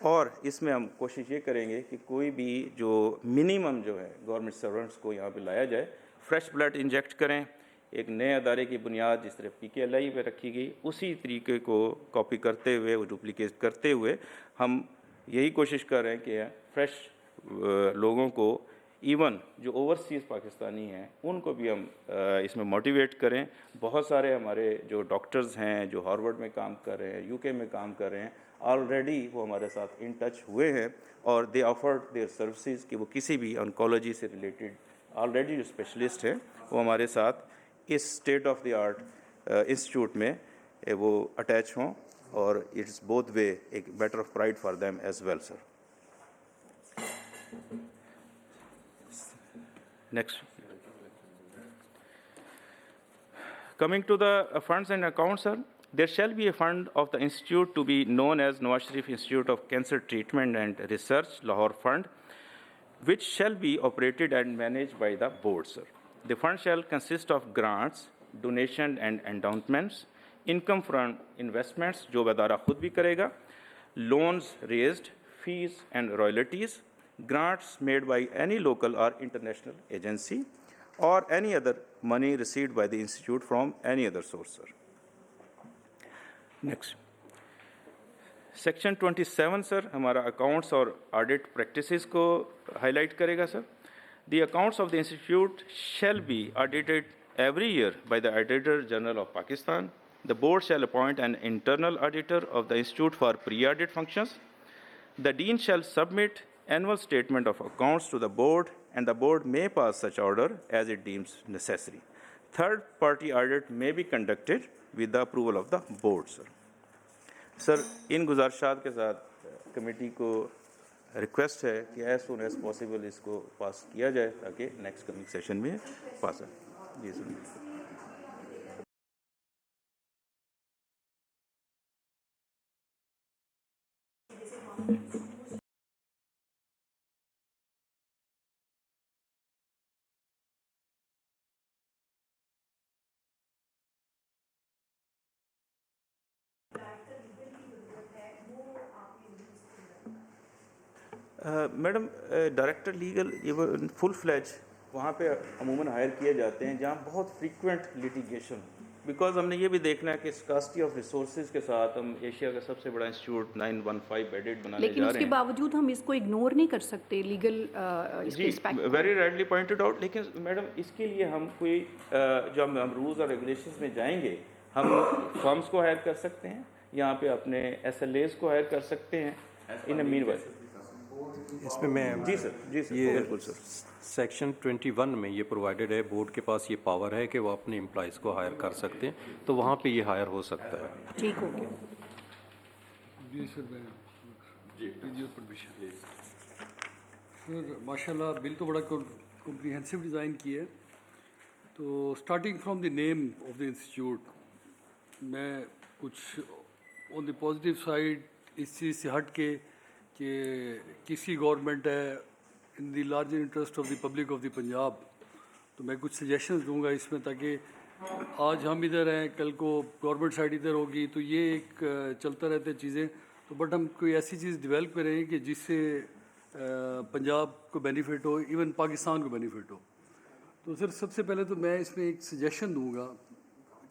और इसमें हम कोशिश ये करेंगे कि कोई भी जो मिनिमम जो है गवर्नमेंट सर्वेंट्स को यहाँ पे लाया जाए, फ्रेश ब्लड इंजेक्ट करें, एक नए अदारे की बुनियाद जिस तरह PKLI पे रखी गई उसी तरीके को कॉपी करते हुए, वो डुप्लीकेट करते हुए हम यही कोशिश कर रहे हैं कि फ्रेश लोगों को, इवन जो ओवरसीज़ पाकिस्तानी हैं उनको भी हम इसमें मोटिवेट करें। बहुत सारे हमारे जो डॉक्टर्स हैं जो हार्वर्ड में काम कर रहे हैं, UK में काम कर रहे हैं, ऑलरेडी वो हमारे साथ इन टच हुए हैं और दे ऑफर्ड देयर सर्विसेज कि वो किसी भी ऑन्कोलॉजी से रिलेटेड ऑलरेडी जो स्पेशलिस्ट हैं वो हमारे साथ इस state of the art institute में वो अटैच हों, और इट्स बोथ वे एक matter of pride for them as well sir. Next. Coming to the funds and accounts, sir, there shall be a fund of the institute to be known as Nawaz Sharif Institute of Cancer Treatment and Research, Lahore Fund, which shall be operated and managed by the board, sir. The fund shall consist of grants, donation and endowments, income from investments, जो अदारा खुद भी करेगा, loans raised, fees and royalties, grants made by any local or international agency, or any other money received by the institute from any other source, sir. Next. Section 27, sir, हमारा accounts और audit practices को highlight करेगा, sir. The accounts of the institute shall be audited every year by the Auditor General of Pakistan. The board shall appoint an internal auditor of the institute for pre-audit functions. The dean shall submit annual statement of accounts to the board, and the board may pass such order as it deems necessary. Third party audit may be conducted with the approval of the board, sir. Sir, इन गुजारिशात के साथ committee को request है कि as soon as possible इसको पास किया जाए ताकि next coming session में पास है। जी सर। मैडम, डायरेक्टर लीगल ये फुल फ्लैज वहाँ पे अमूमन हायर किए जाते हैं जहाँ बहुत फ्रीक्वेंट लिटिगेशन, बिकॉज हमने ये भी देखना है कि स्कार्सिटी ऑफ रिसोर्सेज के साथ हम एशिया का सबसे बड़ा इंस्टीट्यूट 915 बेडेड बनाने जा रहे हैं, लेकिन उसके बावजूद हम इसको इग्नोर नहीं कर सकते लीगल जी, वेरी राइटली पॉइंटेड आउट। लेकिन मैडम इसके लिए हम कोई जो हम रूल्स और रेगुलेशंस में जाएंगे, हम फर्म्स को हायर कर सकते हैं, यहाँ पे अपने SLAs को हायर कर सकते हैं इन अ मीनवाइल। इसमें मैं जी सर ये बिल्कुल सर। सेक्शन 21 में ये प्रोवाइडेड है, बोर्ड के पास ये पावर है कि वो अपने एम्प्लॉयज़ को हायर कर सकते हैं, तो वहाँ पे ये हायर हो सकता है। ठीक हो गया। जी सर, मैं जी परमिशन। सर माशाल्लाह बिल तो बड़ा कॉम्प्रिहेंसिव डिज़ाइन की है। तो starting from the name of the institute, मैं कुछ ऑन द पॉजिटिव साइड इस चीज़ से हट के कि किसी गवर्नमेंट है in the larger interest of the public of the Punjab, तो मैं कुछ सजेशंस दूंगा इसमें, ताकि आज हम इधर हैं कल को गवर्नमेंट साइड इधर होगी, तो ये एक चलता रहता है चीज़ें। तो बट हम कोई ऐसी चीज़ डेवलप करें कि जिससे पंजाब को बेनिफिट हो, इवन पाकिस्तान को बेनिफिट हो। तो सर सबसे पहले तो मैं इसमें एक सजेशन दूंगा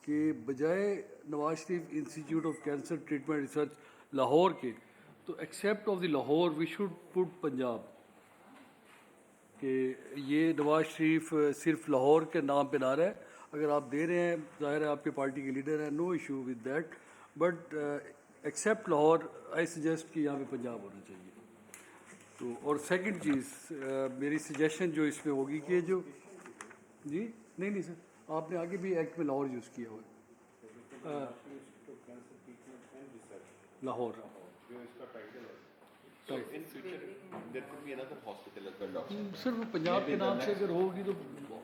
कि बजाय Nawaz Sharif institute of cancer treatment research Lahore के, तो except of the Lahore we should put Punjab, कि ये नवाज शरीफ सिर्फ लाहौर के नाम पे ना रहे। अगर आप दे रहे हैं, ज़ाहिर है आपके पार्टी के लीडर हैं, no issue with that, but except Lahore I suggest कि यहाँ पे पंजाब होना चाहिए। तो और सेकंड चीज़ मेरी सजेशन जो इसमें होगी कि जो जी नहीं सर, आपने आगे भी एक्ट में लाहौर यूज़ किया हुआ है, लाहौर। सर वो पंजाब के नाम से अगर होगी तो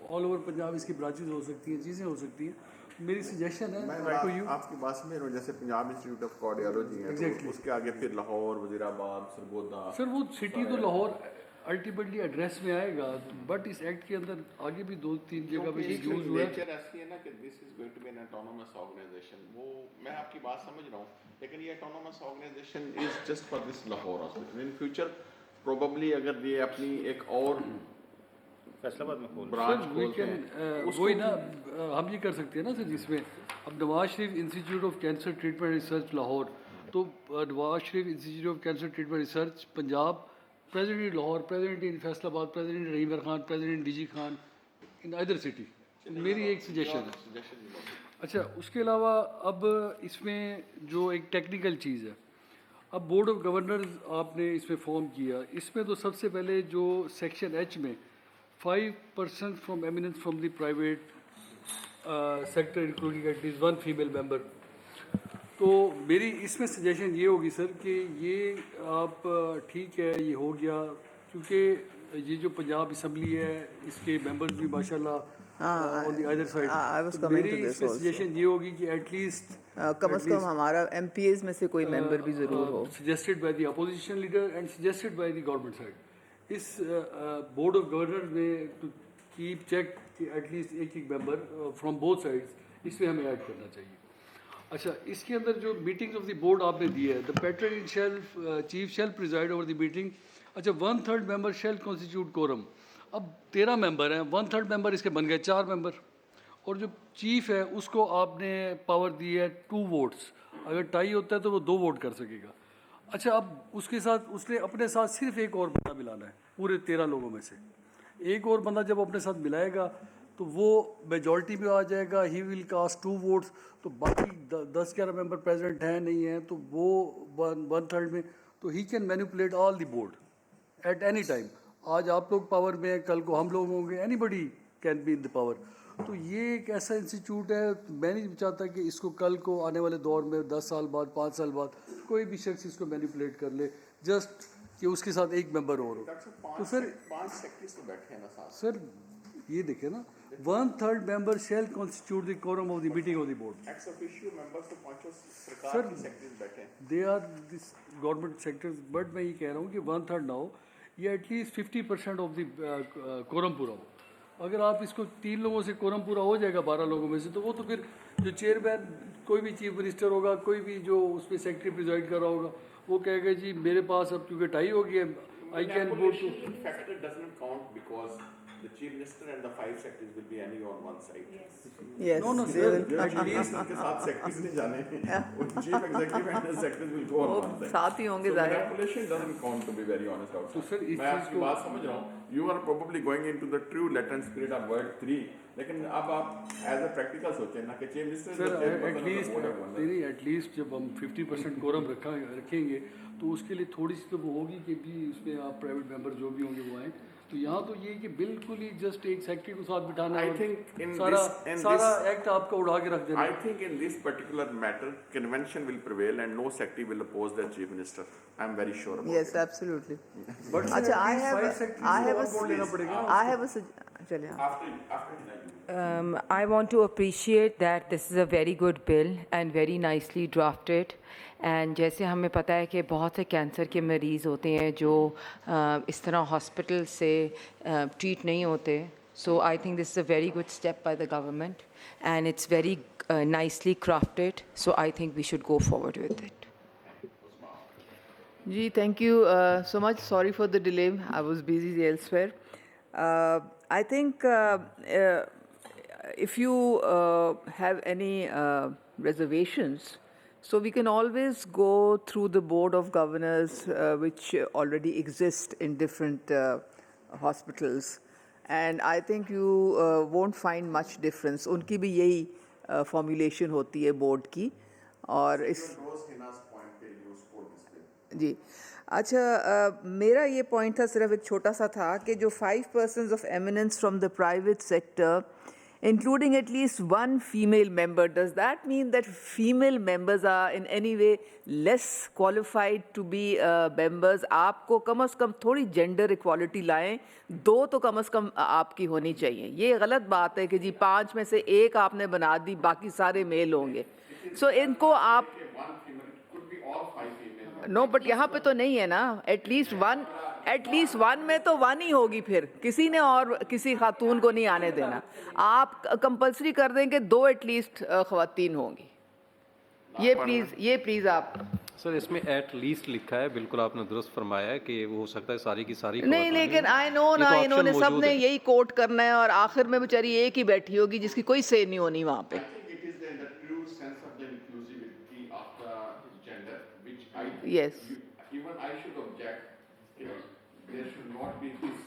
ऑल ओवर पंजाब इसकी ब्रांचेज हो सकती हैं, चीज़ें हो सकती हैं। मेरी सजेशन है टू यू, आपकी बात समझ रहा हूँ, जैसे पंजाब इंस्टीट्यूट ऑफ कार्डियोलॉजी है, तो उसके आगे फिर लाहौर, वजीराबाद, सरगोदा। सर वो सिटी तो लाहौर अल्टीमेटली एड्रेस में आएगा, बट इस एक्ट के अंदर आगे भी 2-3 जगह पे यूज हुआ है। नेचर ऐसी है ना कि this is going to be an autonomous organisation. वो मैं आपकी बात समझ रहा हूँ, लेकिन ये autonomous organisation is just for this Lahore hospital. In future probably अगर ये अपनी एक और फैसलाबाद में खोल ब्रांच खोलते हैं, वही ना हम ये कर सकते हैं ना सर, जिसमें अब Nawaz Sharif institute of cancer treatment research Lahore, तो Nawaz Sharif institute of cancer treatment research Punjab, president Lahore, president in Faisalabad, president Rahim Khan, president DG Khan in other city. मेरी एक सजेशन है। अच्छा, उसके अलावा अब इसमें जो एक टेक्निकल चीज़ है, अब बोर्ड ऑफ गवर्नर्स आपने इसमें फॉर्म किया, इसमें तो सबसे पहले जो सेक्शन एच में 5% from eminence from the private sector including at least 1 female member, तो मेरी इसमें सजेशन ये होगी सर कि ये आप ठीक है ये हो गया, क्योंकि ये जो पंजाब असम्बली है इसके मेंबर्स भी माशाल्लाह ऑन द अदर साइड, मेरी इसमें सजेशन ये होगी कि एटलीस्ट कम से कम हमारा MPs में से कोई मेंबर भी ज़रूर हो, suggested by the opposition leader and suggested by the government side. इस बोर्ड ऑफ गवर्नर में टू कीप चेक कि एटलीस्ट एक मेंबर फ्रॉम बोथ साइड्स, इसमें हमें ऐड करना चाहिए। अच्छा, इसके अंदर जो मीटिंग्स ऑफ द बोर्ड आपने दी है, the patron chief shall preside over the meeting. अच्छा, 1/3 मेंबर शैल कॉन्स्टिट्यूट कोरम। अब 13 मेंबर हैं, 1/3 मेंबर इसके बन गए 4 मेंबर, और जो चीफ है उसको आपने पावर दी है 2 वोट्स, अगर टाई होता है तो वो 2 वोट कर सकेगा। अच्छा, अब उसके साथ उसने अपने साथ सिर्फ एक और बंदा मिलाना है पूरे 13 लोगों में से। एक और बंदा जब अपने साथ मिलाएगा तो वो मेजॉरिटी में आ जाएगा, ही विल कास्ट 2 वोट्स, तो बाकी 10-11 मेंबर प्रेजेंट हैं नहीं हैं, तो वो 1/3 में, तो he can manipulate all the board at any time. आज आप लोग पावर में हैं, कल को हम लोग होंगे, anybody can be in the power. तो ये एक ऐसा इंस्टीट्यूट है, मैं नहीं चाहता कि इसको कल को आने वाले दौर में 10 साल बाद, 5 साल बाद कोई भी शख्स इसको मैनिपुलेट कर ले, जस्ट कि उसके साथ एक मेंबर और हो। तो फिर 5 सेक्रेटरीज तो बैठे हैं ना साथ। सर ये देखे ना, 1/3 member shall constitute the quorum of the meeting of the board. Ex officio members तो पांचों सरकार के सेक्रेटरीज बैठे हैं, they are this government sectors, but मैं ये कह रहा हूँ कि 1/3 ना हो, ये एटलीस्ट 50% ऑफ द कोरम पूरा हो। अगर आप इसको 3 लोगों से कोरम पूरा हो जाएगा 12 लोगों में से, तो वो तो फिर जो चेयरमैन, कोई भी चीफ मिनिस्टर होगा, कोई भी जो उस पर सेक्रेटरी प्रिजाइड कर रहा होगा, वो कहेगा जी मेरे पास अब क्योंकि टाई हो गया, I can vote too. factor doesn't count because the chief minister and the 5 secretaries will be any on one side. yes, No, they sir, will- At least उनके साथ secretaries नहीं जाने, और chief executive and the secretaries will go on वो one side. साथ ही होंगे So ज़ाहिर। manipulation doesn't count, to be very honest outside. तो सर इस मैं चीज़ आपकी को, बात समझ रहा हूँ, you are probably going into the true latent spirit of World 3, लेकिन अब आप as a practical सोचें ना कि chief minister is the sir chairperson of the at least board of governors. नहीं, एटलीस्ट जब हम 50% कोरम रखेंगे तो उसके लिए थोड़ी सी तो वो होगी कि भी उसमें आप प्राइवेट मेंबर जो भी होंगे वो आए। तो यहाँ तो ये कि बिल्कुल ही जस्ट एक सेक्रेटरी को साथ बिठाना है, I think in सारा this- सारा एक्ट आपका उड़ा के रख देना। I think in this particular matter, convention will prevail and no secretary will oppose the chief minister. I am very sure about yes, it. absolutely. But अच्छा, I at least have 5 a- secretaries I have को a- और vote लेना पड़ेगा। I have a चलिए आप। After you. I want to appreciate that this is a very good bill and very nicely drafted. And जैसे हमें पता है कि बहुत से कैंसर के मरीज़ होते हैं जो इस तरह हॉस्पिटल से ट्रीट नहीं होते, so I think this is a very good step by the government and it's very nicely crafted, so I think we should go forward with it. जी, thank you so much. Sorry for the delay. I was busy elsewhere. I think if you have any reservations So we can always go through the board of governors, which already exist in different hospitals, and I think you won't find much difference. उनकी भी यही formulation होती है board की, और इस जी अच्छा मेरा ये पॉइंट था, सिर्फ एक छोटा सा था कि जो 5 persons of eminence from the private sector, including at least one female member, does that mean that female members are in any way less qualified to be members? आपको कम से कम थोड़ी gender equality लाएं, 2 तो कम से कम आपकी होनी चाहिए। ये गलत बात है कि जी 5 में से 1 आपने बना दी, बाकी सारे मेल होंगे। So इनको आप नो बट यहाँ पे तो नहीं है ना, एटलीस्ट वन में तो 1 ही होगी, फिर किसी ने और किसी खातून को नहीं आने देना। आप कंपलसरी कर देंगे 2 एटलीस्ट ख़वातीन होंगी। ये प्लीज़ आप सर इसमें एट लीस्ट लिखा है, बिल्कुल आपने दुरुस्त फरमाया है कि वो हो सकता है सारी की सारी नहीं, लेकिन आई नो ना, इन्होंने सब ने यही कोट करना है और आखिर में बेचारी एक ही बैठी होगी जिसकी कोई से नहीं होनी वहाँ पे। Yes. Even I should object. There should not be this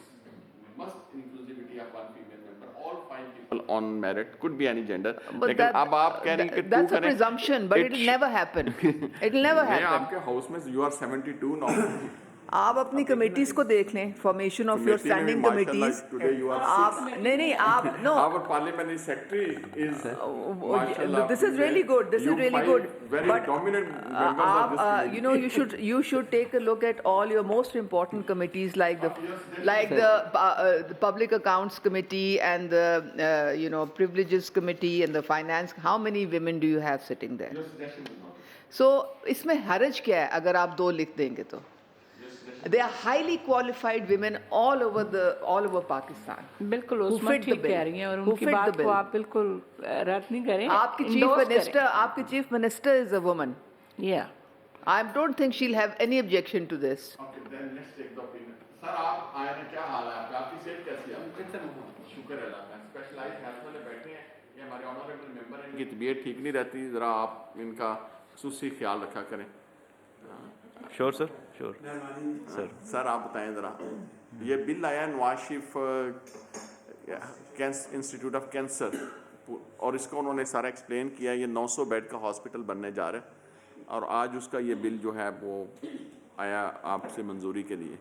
must inclusivity of one female member. All 5 people on merit could be any gender. But अब आप कह रही हैं कि that's a presumption, but it will never happen. It will never happen. आपके house में you are 72 now. आप अपनी कमेटीज को देख लें, formation of your standing committees. आप नहीं आप no our parliamentary secretary is this is really good, this is really good, but आप you should take a look at all your most important committees like the public accounts committee and the privileges committee and the finance. How many women do you have sitting there? So इसमें हर्ज क्या है अगर आप 2 लिख देंगे तो? They are highly qualified women all over Pakistan. बिल्कुल उसमें ठीक कह रही हैं, और उनकी बात को आप बिल्कुल रद्द नहीं करें। आपकी chief minister is a woman. Yeah. I don't think she'll have any objection to this. Okay, then let's take the opinion. Sir आप आए हैं, क्या हाल है आपका? आपकी सेहत कैसी है? शुक्र है अल्लाह का। स्पेशलाइज्ड हेल्थ वाले बैठे हैं, ये हमारे ऑनरेबल मेंबर हैं, इनकी तबीयत ठीक नहीं रहती, ज़रा आप इनका खुसूसी ख्याल रखा करें। श्योर सर, श्योर सर आप बताएं ज़रा, ये बिल आया Nawaz Sharif institute of cancer, और इसको उन्होंने सारा एक्सप्लेन किया। ये 900 बेड का हॉस्पिटल बनने जा रहा है, और आज उसका ये बिल जो है वो आया आपसे मंजूरी के लिए।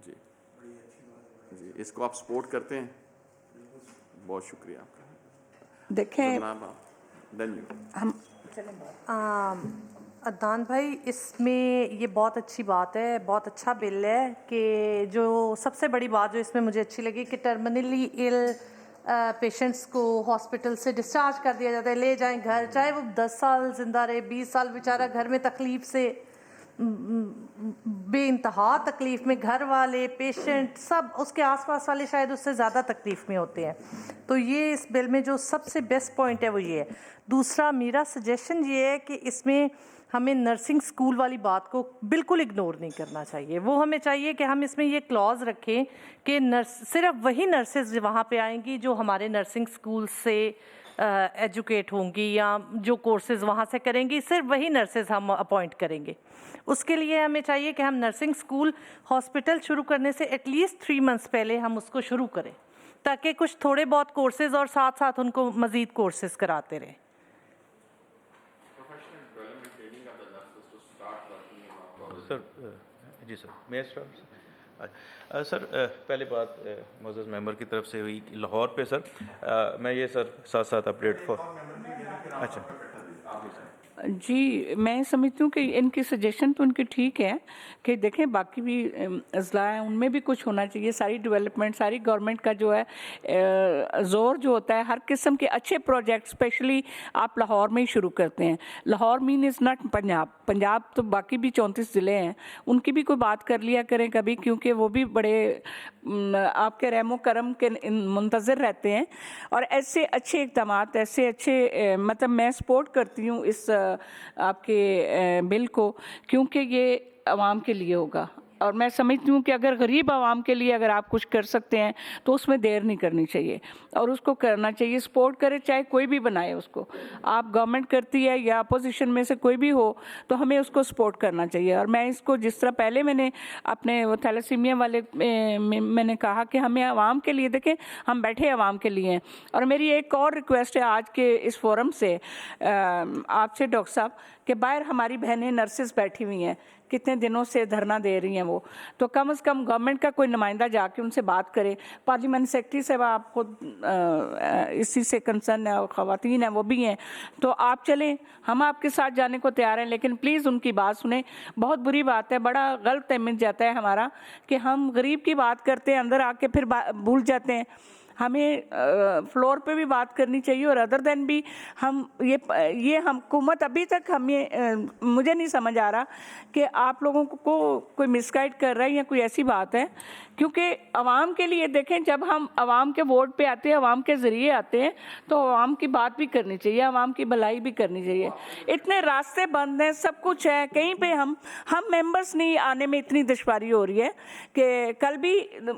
जी जी, इसको आप सपोर्ट करते हैं? बहुत शुक्रिया आपका। देखें हम अदनान भाई, इसमें ये बहुत अच्छी बात है, बहुत अच्छा बिल है कि जो सबसे बड़ी बात जो इसमें मुझे अच्छी लगी कि टर्मिनली इल पेशेंट्स को हॉस्पिटल से डिस्चार्ज कर दिया जाता है, ले जाएं घर, चाहे वो 10 साल ज़िंदा रहे, 20 साल बेचारा घर में तकलीफ़ से बेइंतहा तकलीफ़ में, घर वाले पेशेंट सब, उसके आसपास वाले शायद उससे ज़्यादा तकलीफ़ में होते हैं। तो ये इस बिल में जो सबसे बेस्ट पॉइंट है वो ये है। दूसरा मेरा सजेशन ये है कि इसमें हमें नर्सिंग स्कूल वाली बात को बिल्कुल इग्नोर नहीं करना चाहिए। वो हमें चाहिए कि हम इसमें ये क्लॉज रखें कि सिर्फ वही नर्सेज वहाँ पे आएंगी जो हमारे नर्सिंग स्कूल से एजुकेट होंगी या जो कोर्सेज वहाँ से करेंगी, सिर्फ वही नर्सेज हम अपॉइंट करेंगे। उसके लिए हमें चाहिए कि हम नर्सिंग स्कूल हॉस्पिटल शुरू करने से एटलीस्ट 3 months पहले हम उसको शुरू करें, ताकि कुछ थोड़े बहुत कोर्सेज और साथ साथ उनको मज़ीद कोर्सेज कराते रहें। सर जी सर, मैं सर पहली बात मोअज़्ज़ज़ मेंबर की तरफ से हुई लाहौर पे सर, मैं ये सर साथ साथ अपडेट अच्छा जी, मैं समझती हूँ कि इनकी सजेशन तो उनकी ठीक है कि देखें बाकी भी अज़ला हैं, उनमें भी कुछ होना चाहिए। सारी डेवलपमेंट, सारी गवर्नमेंट का जो है ज़ोर जो होता है हर किस्म के अच्छे प्रोजेक्ट स्पेशली आप लाहौर में ही शुरू करते हैं। Lahore mean is not Punjab तो बाकी भी 34 ज़िले हैं, उनकी भी कोई बात कर लिया करें कभी, क्योंकि वो भी बड़े आपके रहमो करम के मुंतज़र रहते हैं। और ऐसे अच्छे इक़दामात, ऐसे अच्छे मतलब मैं सपोर्ट करती हूँ इस आपके बिल को, क्योंकि ये आवाम के लिए होगा। और मैं समझती हूँ कि अगर गरीब आवाम के लिए अगर आप कुछ कर सकते हैं तो उसमें देर नहीं करनी चाहिए और उसको करना चाहिए, सपोर्ट करे, चाहे कोई भी बनाए उसको। आप गवर्नमेंट करती है या अपोजिशन में से कोई भी हो तो हमें उसको सपोर्ट करना चाहिए। और मैं इसको जिस तरह पहले मैंने अपने वो थैलेसीमिया वाले मैंने कहा कि हमें आवाम के लिए, देखें हम बैठे आवाम के लिए हैं। और मेरी एक और रिक्वेस्ट है आज के इस फोरम से आपसे डॉक्टर साहब, कि बाहर हमारी बहनें नर्सेस बैठी हुई हैं, कितने दिनों से धरना दे रही हैं वो, तो कम से कम गवर्नमेंट का कोई नुमाइंदा जाके उनसे बात करे। पार्लियामेंट सेक्रेटरी साहब आप खुद इसी से कंसर्न है और ख़वातीन हैं वो भी हैं, तो आप चलें, हम आपके साथ जाने को तैयार हैं, लेकिन प्लीज़ उनकी बात सुने। बहुत बुरी बात है, बड़ा गलत इमेज जाता है हमारा कि हम गरीब की बात करते हैं, अंदर आके फिर भूल जाते हैं। हमें फ्लोर पे भी बात करनी चाहिए और अदर देन भी हम ये हम हुकूमत अभी तक हमें मुझे नहीं समझ आ रहा कि आप लोगों को कोई मिसगाइड कर रहा है या कोई ऐसी बात है, क्योंकि आवाम के लिए देखें, जब हम आवाम के वोट पे आते हैं, आवाम के ज़रिए आते हैं, तो आवाम की बात भी करनी चाहिए, आवाम की भलाई भी करनी चाहिए। इतने रास्ते बंद हैं, सब कुछ है, कहीं पे हम मेंबर्स नहीं आने में इतनी दुश्वारी हो रही है कि कल भी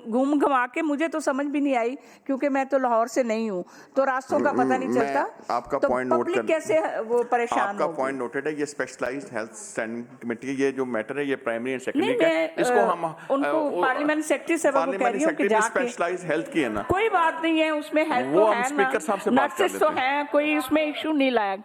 घूम घुमा के मुझे तो समझ भी नहीं आई, क्योंकि मैं तो लाहौर से नहीं हूँ, तो रास्तों का पता नहीं चलता। आपका तो पॉइंट नोट पब्लिक कैसे वो परेशान आपका होगी। पॉइंट नोटेड है। ये स्पेशलाइज्ड हेल्थ स्टैंडिंग कमेटी, ये जो मैटर है ये प्राइमरी एंड नहीं, सेकेंडरी का, इसको हम उनको पार्लियामेंट सेक्रेटरी साहब को कह रही हूँ कि जाके, स्पेशलाइज्ड हेल्थ की है ना, कोई बात नहीं है उसमें, हेल्थ वो तो हम है स्पीकर साहब से बात कर नर्सेस तो लेते हैं। है, कोई उसमें इशू नहीं लाया।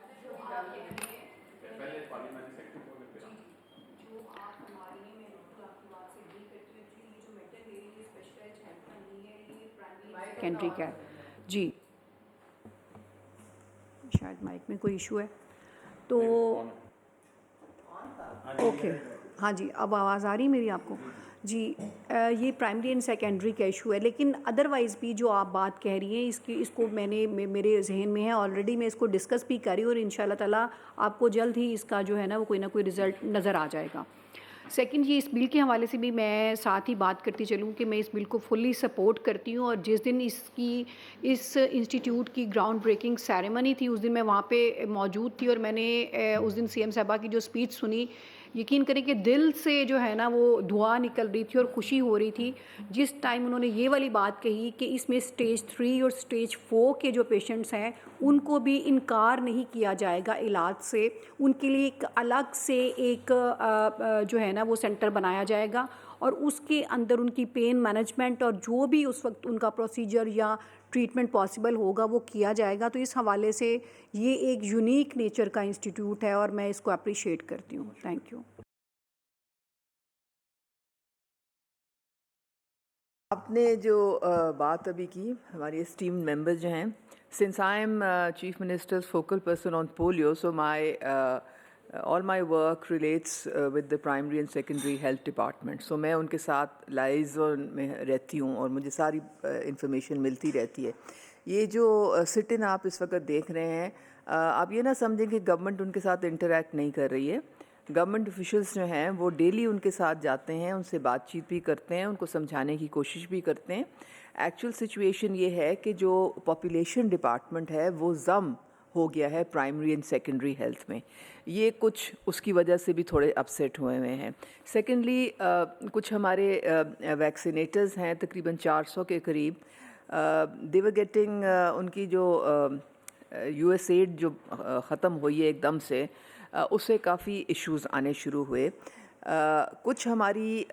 सेकेंडरी का है जी, शायद माइक में कोई इशू है तो ओके। हाँ जी, अब आवाज़ आ रही मेरी आपको जी। ये प्राइमरी एंड सेकेंडरी का इशू है, लेकिन अदरवाइज़ भी जो आप बात कह रही हैं इसको मेरे जहन में है ऑलरेडी, मैं इसको डिस्कस भी कर रही हूँ और इंशाल्लाह ताला आपको जल्द ही इसका जो है ना कोई रिज़ल्ट नज़र आ जाएगा। सेकंड, ये इस बिल के हवाले से भी मैं साथ ही बात करती चलूँ कि मैं इस बिल को फुल्ली सपोर्ट करती हूँ, और जिस दिन इस इंस्टीट्यूट की ग्राउंड ब्रेकिंग सेरेमनी थी उस दिन मैं वहाँ पे मौजूद थी, और मैंने उस दिन सीएम साहबा की जो स्पीच सुनी, यकीन करें कि दिल से जो है ना वो धुआं निकल रही थी और खुशी हो रही थी जिस टाइम उन्होंने ये वाली बात कही कि इसमें स्टेज 3 और स्टेज 4 के जो पेशेंट्स हैं उनको भी इनकार नहीं किया जाएगा इलाज से, उनके लिए एक अलग से एक जो है ना वो सेंटर बनाया जाएगा और उसके अंदर उनकी पेन मैनेजमेंट और जो भी उस वक्त उनका प्रोसीजर या ट्रीटमेंट पॉसिबल होगा वो किया जाएगा। तो इस हवाले से ये एक यूनिक नेचर का इंस्टीट्यूट है और मैं इसको अप्रिशिएट करती हूँ। Thank you. आपने जो बात अभी की, हमारे एस्टीम्ड मेंबर्स जो हैं, since I am chief ministers focal person on polio, so my all my work relates with the primary and secondary health department. So मैं उनके साथ लाइज़न में रहती हूँ और मुझे सारी इंफॉर्मेशन मिलती रहती है। ये जो सिट इन आप इस वक्त देख रहे हैं, आप ये ना समझें कि गवर्नमेंट उनके साथ इंटरेक्ट नहीं कर रही है। गवर्नमेंट ऑफिशियल्स जो हैं वो डेली उनके साथ जाते हैं, उनसे बातचीत भी करते हैं, उनको समझाने की कोशिश भी करते हैं। एक्चुअल सिचुएशन ये है कि जो पॉपुलेशन डिपार्टमेंट है वो ज़म हो गया है प्राइमरी एंड सेकेंडरी हेल्थ में, ये कुछ उसकी वजह से भी थोड़े अपसेट हुए हैं। सेकेंडली कुछ हमारे वैक्सीनेटर्स हैं तकरीबन 400 के करीब, दे वर गेटिंग उनकी जो USAID जो ख़त्म हुई है एकदम से, उससे काफ़ी इश्यूज़ आने शुरू हुए। कुछ हमारी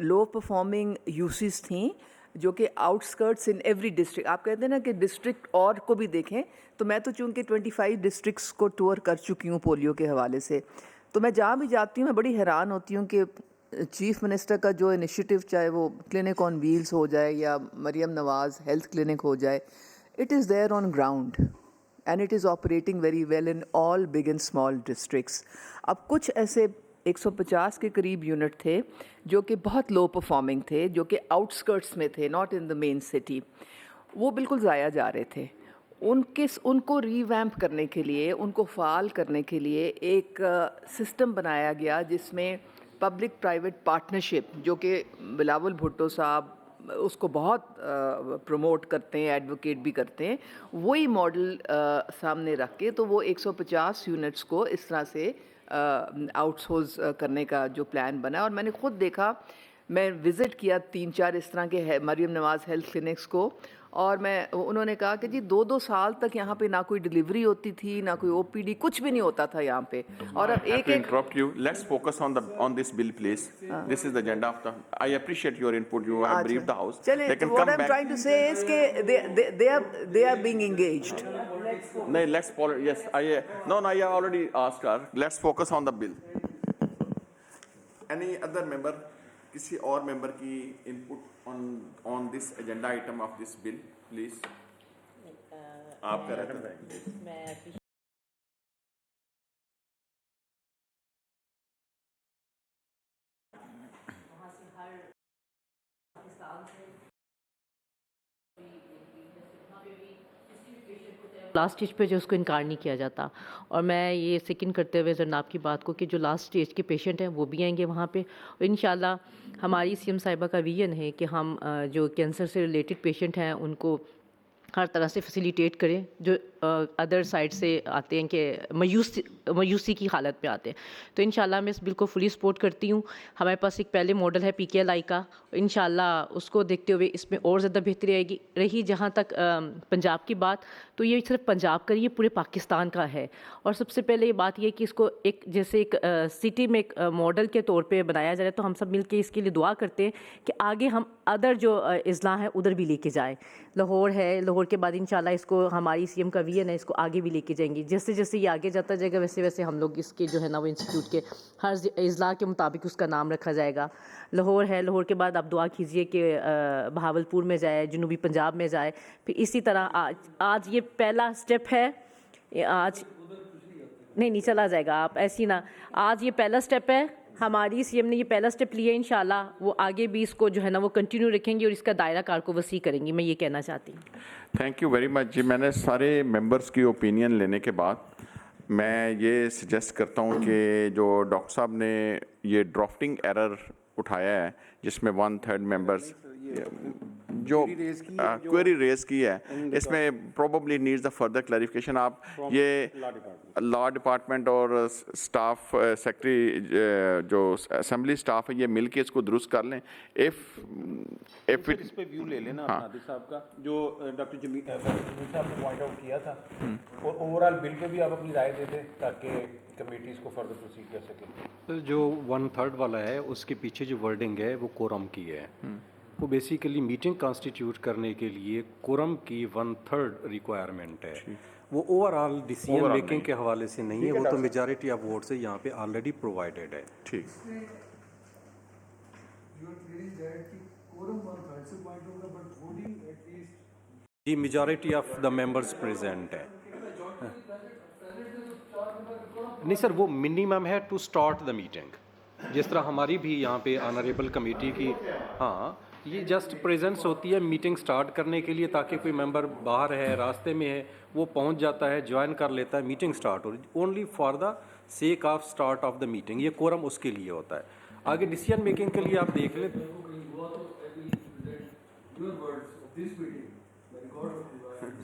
लो परफॉर्मिंग यूसीज थी जो कि आउटस्कर्ट्स इन एवरी डिस्ट्रिक्ट, आप कहते हैं ना कि डिस्ट्रिक्ट और को भी देखें, तो मैं तो चूँकि 25 डिस्ट्रिक्ट्स को टूर कर चुकी हूँ पोलियो के हवाले से, तो मैं जहाँ भी जाती हूँ मैं बड़ी हैरान होती हूँ कि चीफ मिनिस्टर का जो इनिशिएटिव, चाहे वो क्लिनिक ऑन व्हील्स हो जाए या मरियम नवाज़ हेल्थ क्लिनिक हो जाए, it is there on ground and it is operating very well in all big and small districts. अब कुछ ऐसे 150 के करीब यूनिट थे जो कि बहुत लो परफॉर्मिंग थे, जो कि आउटस्कर्ट्स में थे, not in the main city, वो बिल्कुल ज़ाया जा रहे थे। उनको रीवैम्प करने के लिए, उनको फ़ाल करने के लिए एक सिस्टम बनाया गया जिसमें पब्लिक प्राइवेट पार्टनरशिप, जो कि बिलावल भुट्टो साहब उसको बहुत प्रमोट करते हैं, एडवोकेट भी करते हैं, वही मॉडल सामने रख के तो वो 150 यूनिट्स को इस तरह से आउटसोर्स करने का जो प्लान बना। और मैंने ख़ुद देखा मैं विज़िट किया 3-4 इस तरह के मरियम नवाज़ हेल्थ क्लिनिक्स को, और उन्होंने कहा कि जी 2-2 साल तक यहाँ पे ना कोई डिलीवरी होती थी, ना कोई ओपीडी, कुछ भी नहीं होता था यहाँ पे। और अब एक interrupt you. Let's focus on this bill, please. This is the agenda of the. I appreciate your input. You have briefed the house. चलिए, They can what come I'm back. trying to say is कि they are being engaged. No, let's follow. Yes, no, I have already asked her. Let's focus on the bill. Any other member? किसी और member की input on this agenda item of this bill, please. आप कर रहे थे। Last stage पे जो उसको इनकार नहीं किया जाता, और मैं ये सेकंड करते हुए जरनाब की बात को कि जो लास्ट स्टेज के पेशेंट हैं वो भी आएंगे वहाँ पे, और इंशाल्लाह हमारी सीएम साहिबा का विजन है कि हम जो कैंसर से रिलेटेड पेशेंट हैं उनको हर तरह से फैसिलिटेट करें, जो अदर साइड से आते हैं कि मायूसी की हालत में आते हैं। तो इंशाल्लाह मैं इस बिल को फुली सपोर्ट करती हूँ। हमारे पास एक पहले मॉडल है PKLI का, इंशाल्लाह उसको देखते हुए इसमें और ज़्यादा बेहतरी आएगी। रही जहाँ तक पंजाब की बात, तो ये सिर्फ पंजाब का, ये पूरे पाकिस्तान का है। और सबसे पहले ये बात ये कि इसको एक जैसे एक सिटी में एक मॉडल के तौर पे बनाया जा रहा है, तो हम सब मिलके इसके लिए दुआ करते हैं कि आगे हम अदर जो अजला हैं उधर भी लेके जाएँ। लाहौर है, लाहौर के बाद इंशाल्लाह इसको हमारी सीएम का विजन है, इसको आगे भी लेके जाएंगे। जैसे जैसे ये आगे जाता जाएगा वैसे वैसे हम लोग इसके जो है ना वो इंस्टीट्यूट के हर अजला के मुताबिक उसका नाम रखा जाएगा। लाहौर है, लाहौर के बाद आप दुआ कीजिए कि बहावलपुर में जाए, जनूबी पंजाब में जाए। फिर इसी तरह आज ये पहला स्टेप है, आज नहीं चला जाएगा, आप ऐसी ना, आज ये पहला स्टेप है, हमारी सीएम ने ये पहला स्टेप लिया, इंशाल्लाह वो आगे भी इसको जो है ना वो कंटिन्यू रखेंगे और इसका दायरा कार को वसी करेंगे। मैं ये कहना चाहती हूँ। थैंक यू वेरी मच जी। मैंने सारे मेंबर्स की ओपिनियन लेने के बाद मैं ये सजेस्ट करता हूँ कि जो डॉक्टर साहब ने ये ड्राफ्टिंग एरर उठाया है जिसमें 1/3 मेंबर्स जो क्वेरी रेज की है, इसमें probably needs the further clarification. आप ये लॉ डिपार्टमेंट और स्टाफ सेक्रेटरी जो असेंबली स्टाफ है ये मिल के इसको दुरुस्त कर लें। इफ इस पे व्यू ले लेना नादिर साहब का, जो डॉक्टर जमील साहब ने पॉइंट आउट किया था, और ओवरऑल बिल पे भी आप अपनी राय दे दें ताकि कमेटी इसको फर्दर प्रोसीड कर सके। तो जो 1/3 वाला है उसके पीछे जो वर्डिंग है वो कोरम की है। वो बेसिकली मीटिंग कॉन्स्टिट्यूट करने के लिए कोरम की 1/3 रिक्वायरमेंट है। वो ओवरऑल डिसीजन मेकिंग के हवाले से नहीं है, वो तो मेजॉरिटी ऑफ वोट से यहाँ पे ऑलरेडी प्रोवाइडेड है। ठीक, जी majority of the members present है। नहीं सर, वो मिनिमम है टू स्टार्ट द मीटिंग। जिस तरह हमारी भी यहाँ पे ऑनरेबल कमेटी की, हाँ, ये जस्ट प्रेजेंस होती है मीटिंग स्टार्ट करने के लिए, ताकि कोई मेंबर बाहर है, रास्ते में है, वो पहुँच जाता है, ज्वाइन कर लेता है, मीटिंग स्टार्ट हो रही, only for the sake of start of the meeting. ये कोरम उसके लिए होता है। आगे डिसीजन मेकिंग के लिए आप देख लें।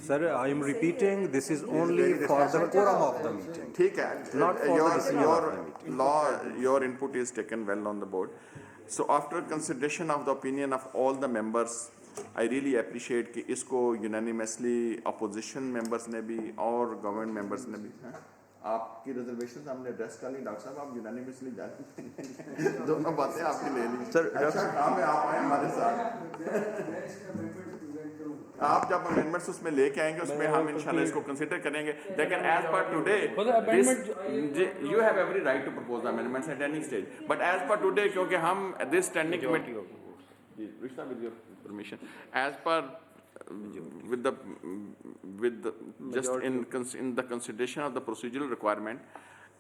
Sir, I am repeating, this is only for the quorum of the meeting. ठीक है, Not for the decision of the meeting. your input is taken well on the board. So after consideration of the opinion of all the members, I really appreciate कि इसको unanimously opposition members ने भी और government members ने भी, आपकी reservation हमने address कर ली। डॉक्टर साहब आप यूनानिमसली जाने दोनों बातें आपकी ले ली। सर, अच्छा काम है, आप आए हमारे साथ। आप जब अमेंडमेंट्स उसमें लेके आएंगे उसमें हम इंशाल्लाह इसको कंसीडर करेंगे। लेकिन as per today you have every right to propose the amendments at any stage, but as per today क्योंकि हम दिस स्टैंडिंग कमेटी रिश्ता with your permission as per with the just in the consideration of the procedural requirement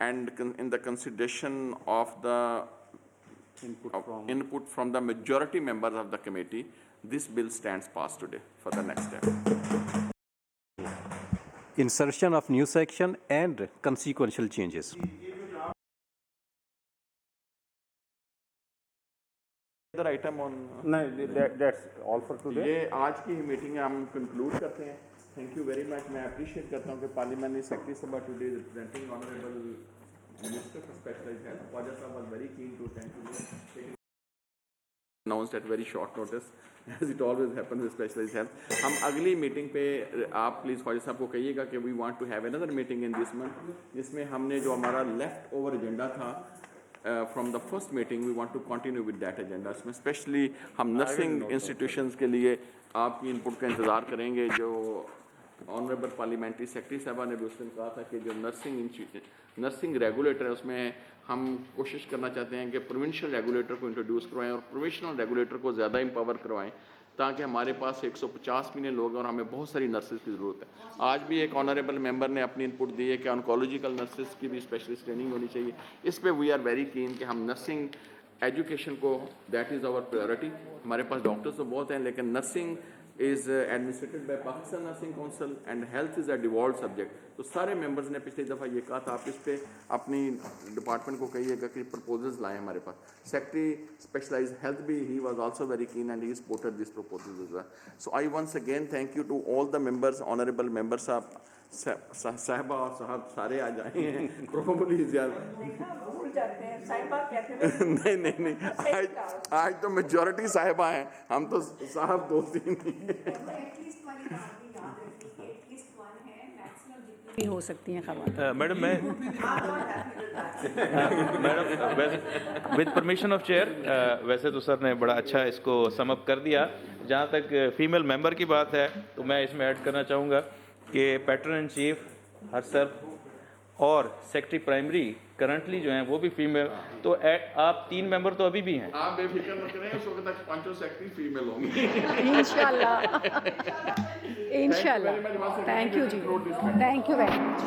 and in the consideration of the input from the majority members of the committee, this bill stands passed today for the next step. Insertion of new section and consequential changes. Other item on No, that's all for today. ये आज की meeting हम conclude करते हैं। Thank you very much. मैं appreciate करता हूँ कि पार्लियामेंट्री सेक्रेटरी सभा today representing honourable minister for specialised health, Khawaja साहब was very keen to attend to this. announced at very short notice, as it always happens with specialized health. हम अगली meeting पे आप प्लीज़ ख्वाजा साहब को कहिएगा कि we want to have another meeting in this month, जिसमें हमने जो हमारा left over agenda था from the first meeting, we want to continue with that agenda. इसमें स्पेशली हम नर्सिंग इंस्टीट्यूशंस के लिए आपकी इनपुट का इंतज़ार करेंगे। जो ऑनरेबल पार्लियामेंट्री सेक्रेटरी साहबा ने भी उस दिन कहा था कि जो नर्सिंग रेगुलेटर है उसमें हम कोशिश करना चाहते हैं कि प्रोविंशियल रेगुलेटर को इंट्रोड्यूस करवाएं और प्रोविंशियल रेगुलेटर को ज़्यादा एम्पावर करवाएं, ताकि हमारे पास 150 मिलियन लोग हैं और हमें बहुत सारी नर्सेज की ज़रूरत है। आज भी एक ऑनरेबल मेंबर ने अपनी इनपुट दी है कि ऑन्कोलॉजिकल नर्सेज की भी स्पेशलिस्ट ट्रेनिंग होनी चाहिए। इस पर वी आर वेरी कीन कि हम नर्सिंग एजुकेशन को, दैट इज़ आवर प्रायोरिटी। हमारे पास डॉक्टर्स तो बहुत हैं, लेकिन nursing is administrated by Pakistan Nursing Council and health is a devolved subject. तो सारे मेंबर्स ने पिछली दफ़ा ये कहा था, आप इस पे अपनी डिपार्टमेंट को कहिएगा कि प्रपोजल्स लाएं हमारे पास। सेक्रेटरी स्पेशलाइज्ड हेल्थ भी, he was also very keen and he supported these proposals as well. So I once again thank you to all the members, honorable members साहबा और साहब सारे आ जाए हैं probably भूल जाते हैं साहिबा कहते हैं। नहीं आज तो मेजॉरिटी साहिबा हैं, हम तो साहब दोस्त ही नहीं भी हो सकती हैं खबर। Madam with permission of chair, वैसे तो सर ने बड़ा अच्छा इसको समअप कर दिया। जहाँ तक फीमेल मेंबर की बात है तो मैं इसमें ऐड करना चाहूँगा कि पैटर्न इन चीफ हरसर और सेक्रेटरी प्राइमरी करंटली जो हैं वो भी फीमेल, तो आप 3 मेंबर तो अभी भी हैं। आप बेफिक्र मत करें, इस वक्त तक 5 सेक्रेटरी फीमेल होंगी इंशाल्लाह। थैंक यू जी, थैंक यू वेरी मच।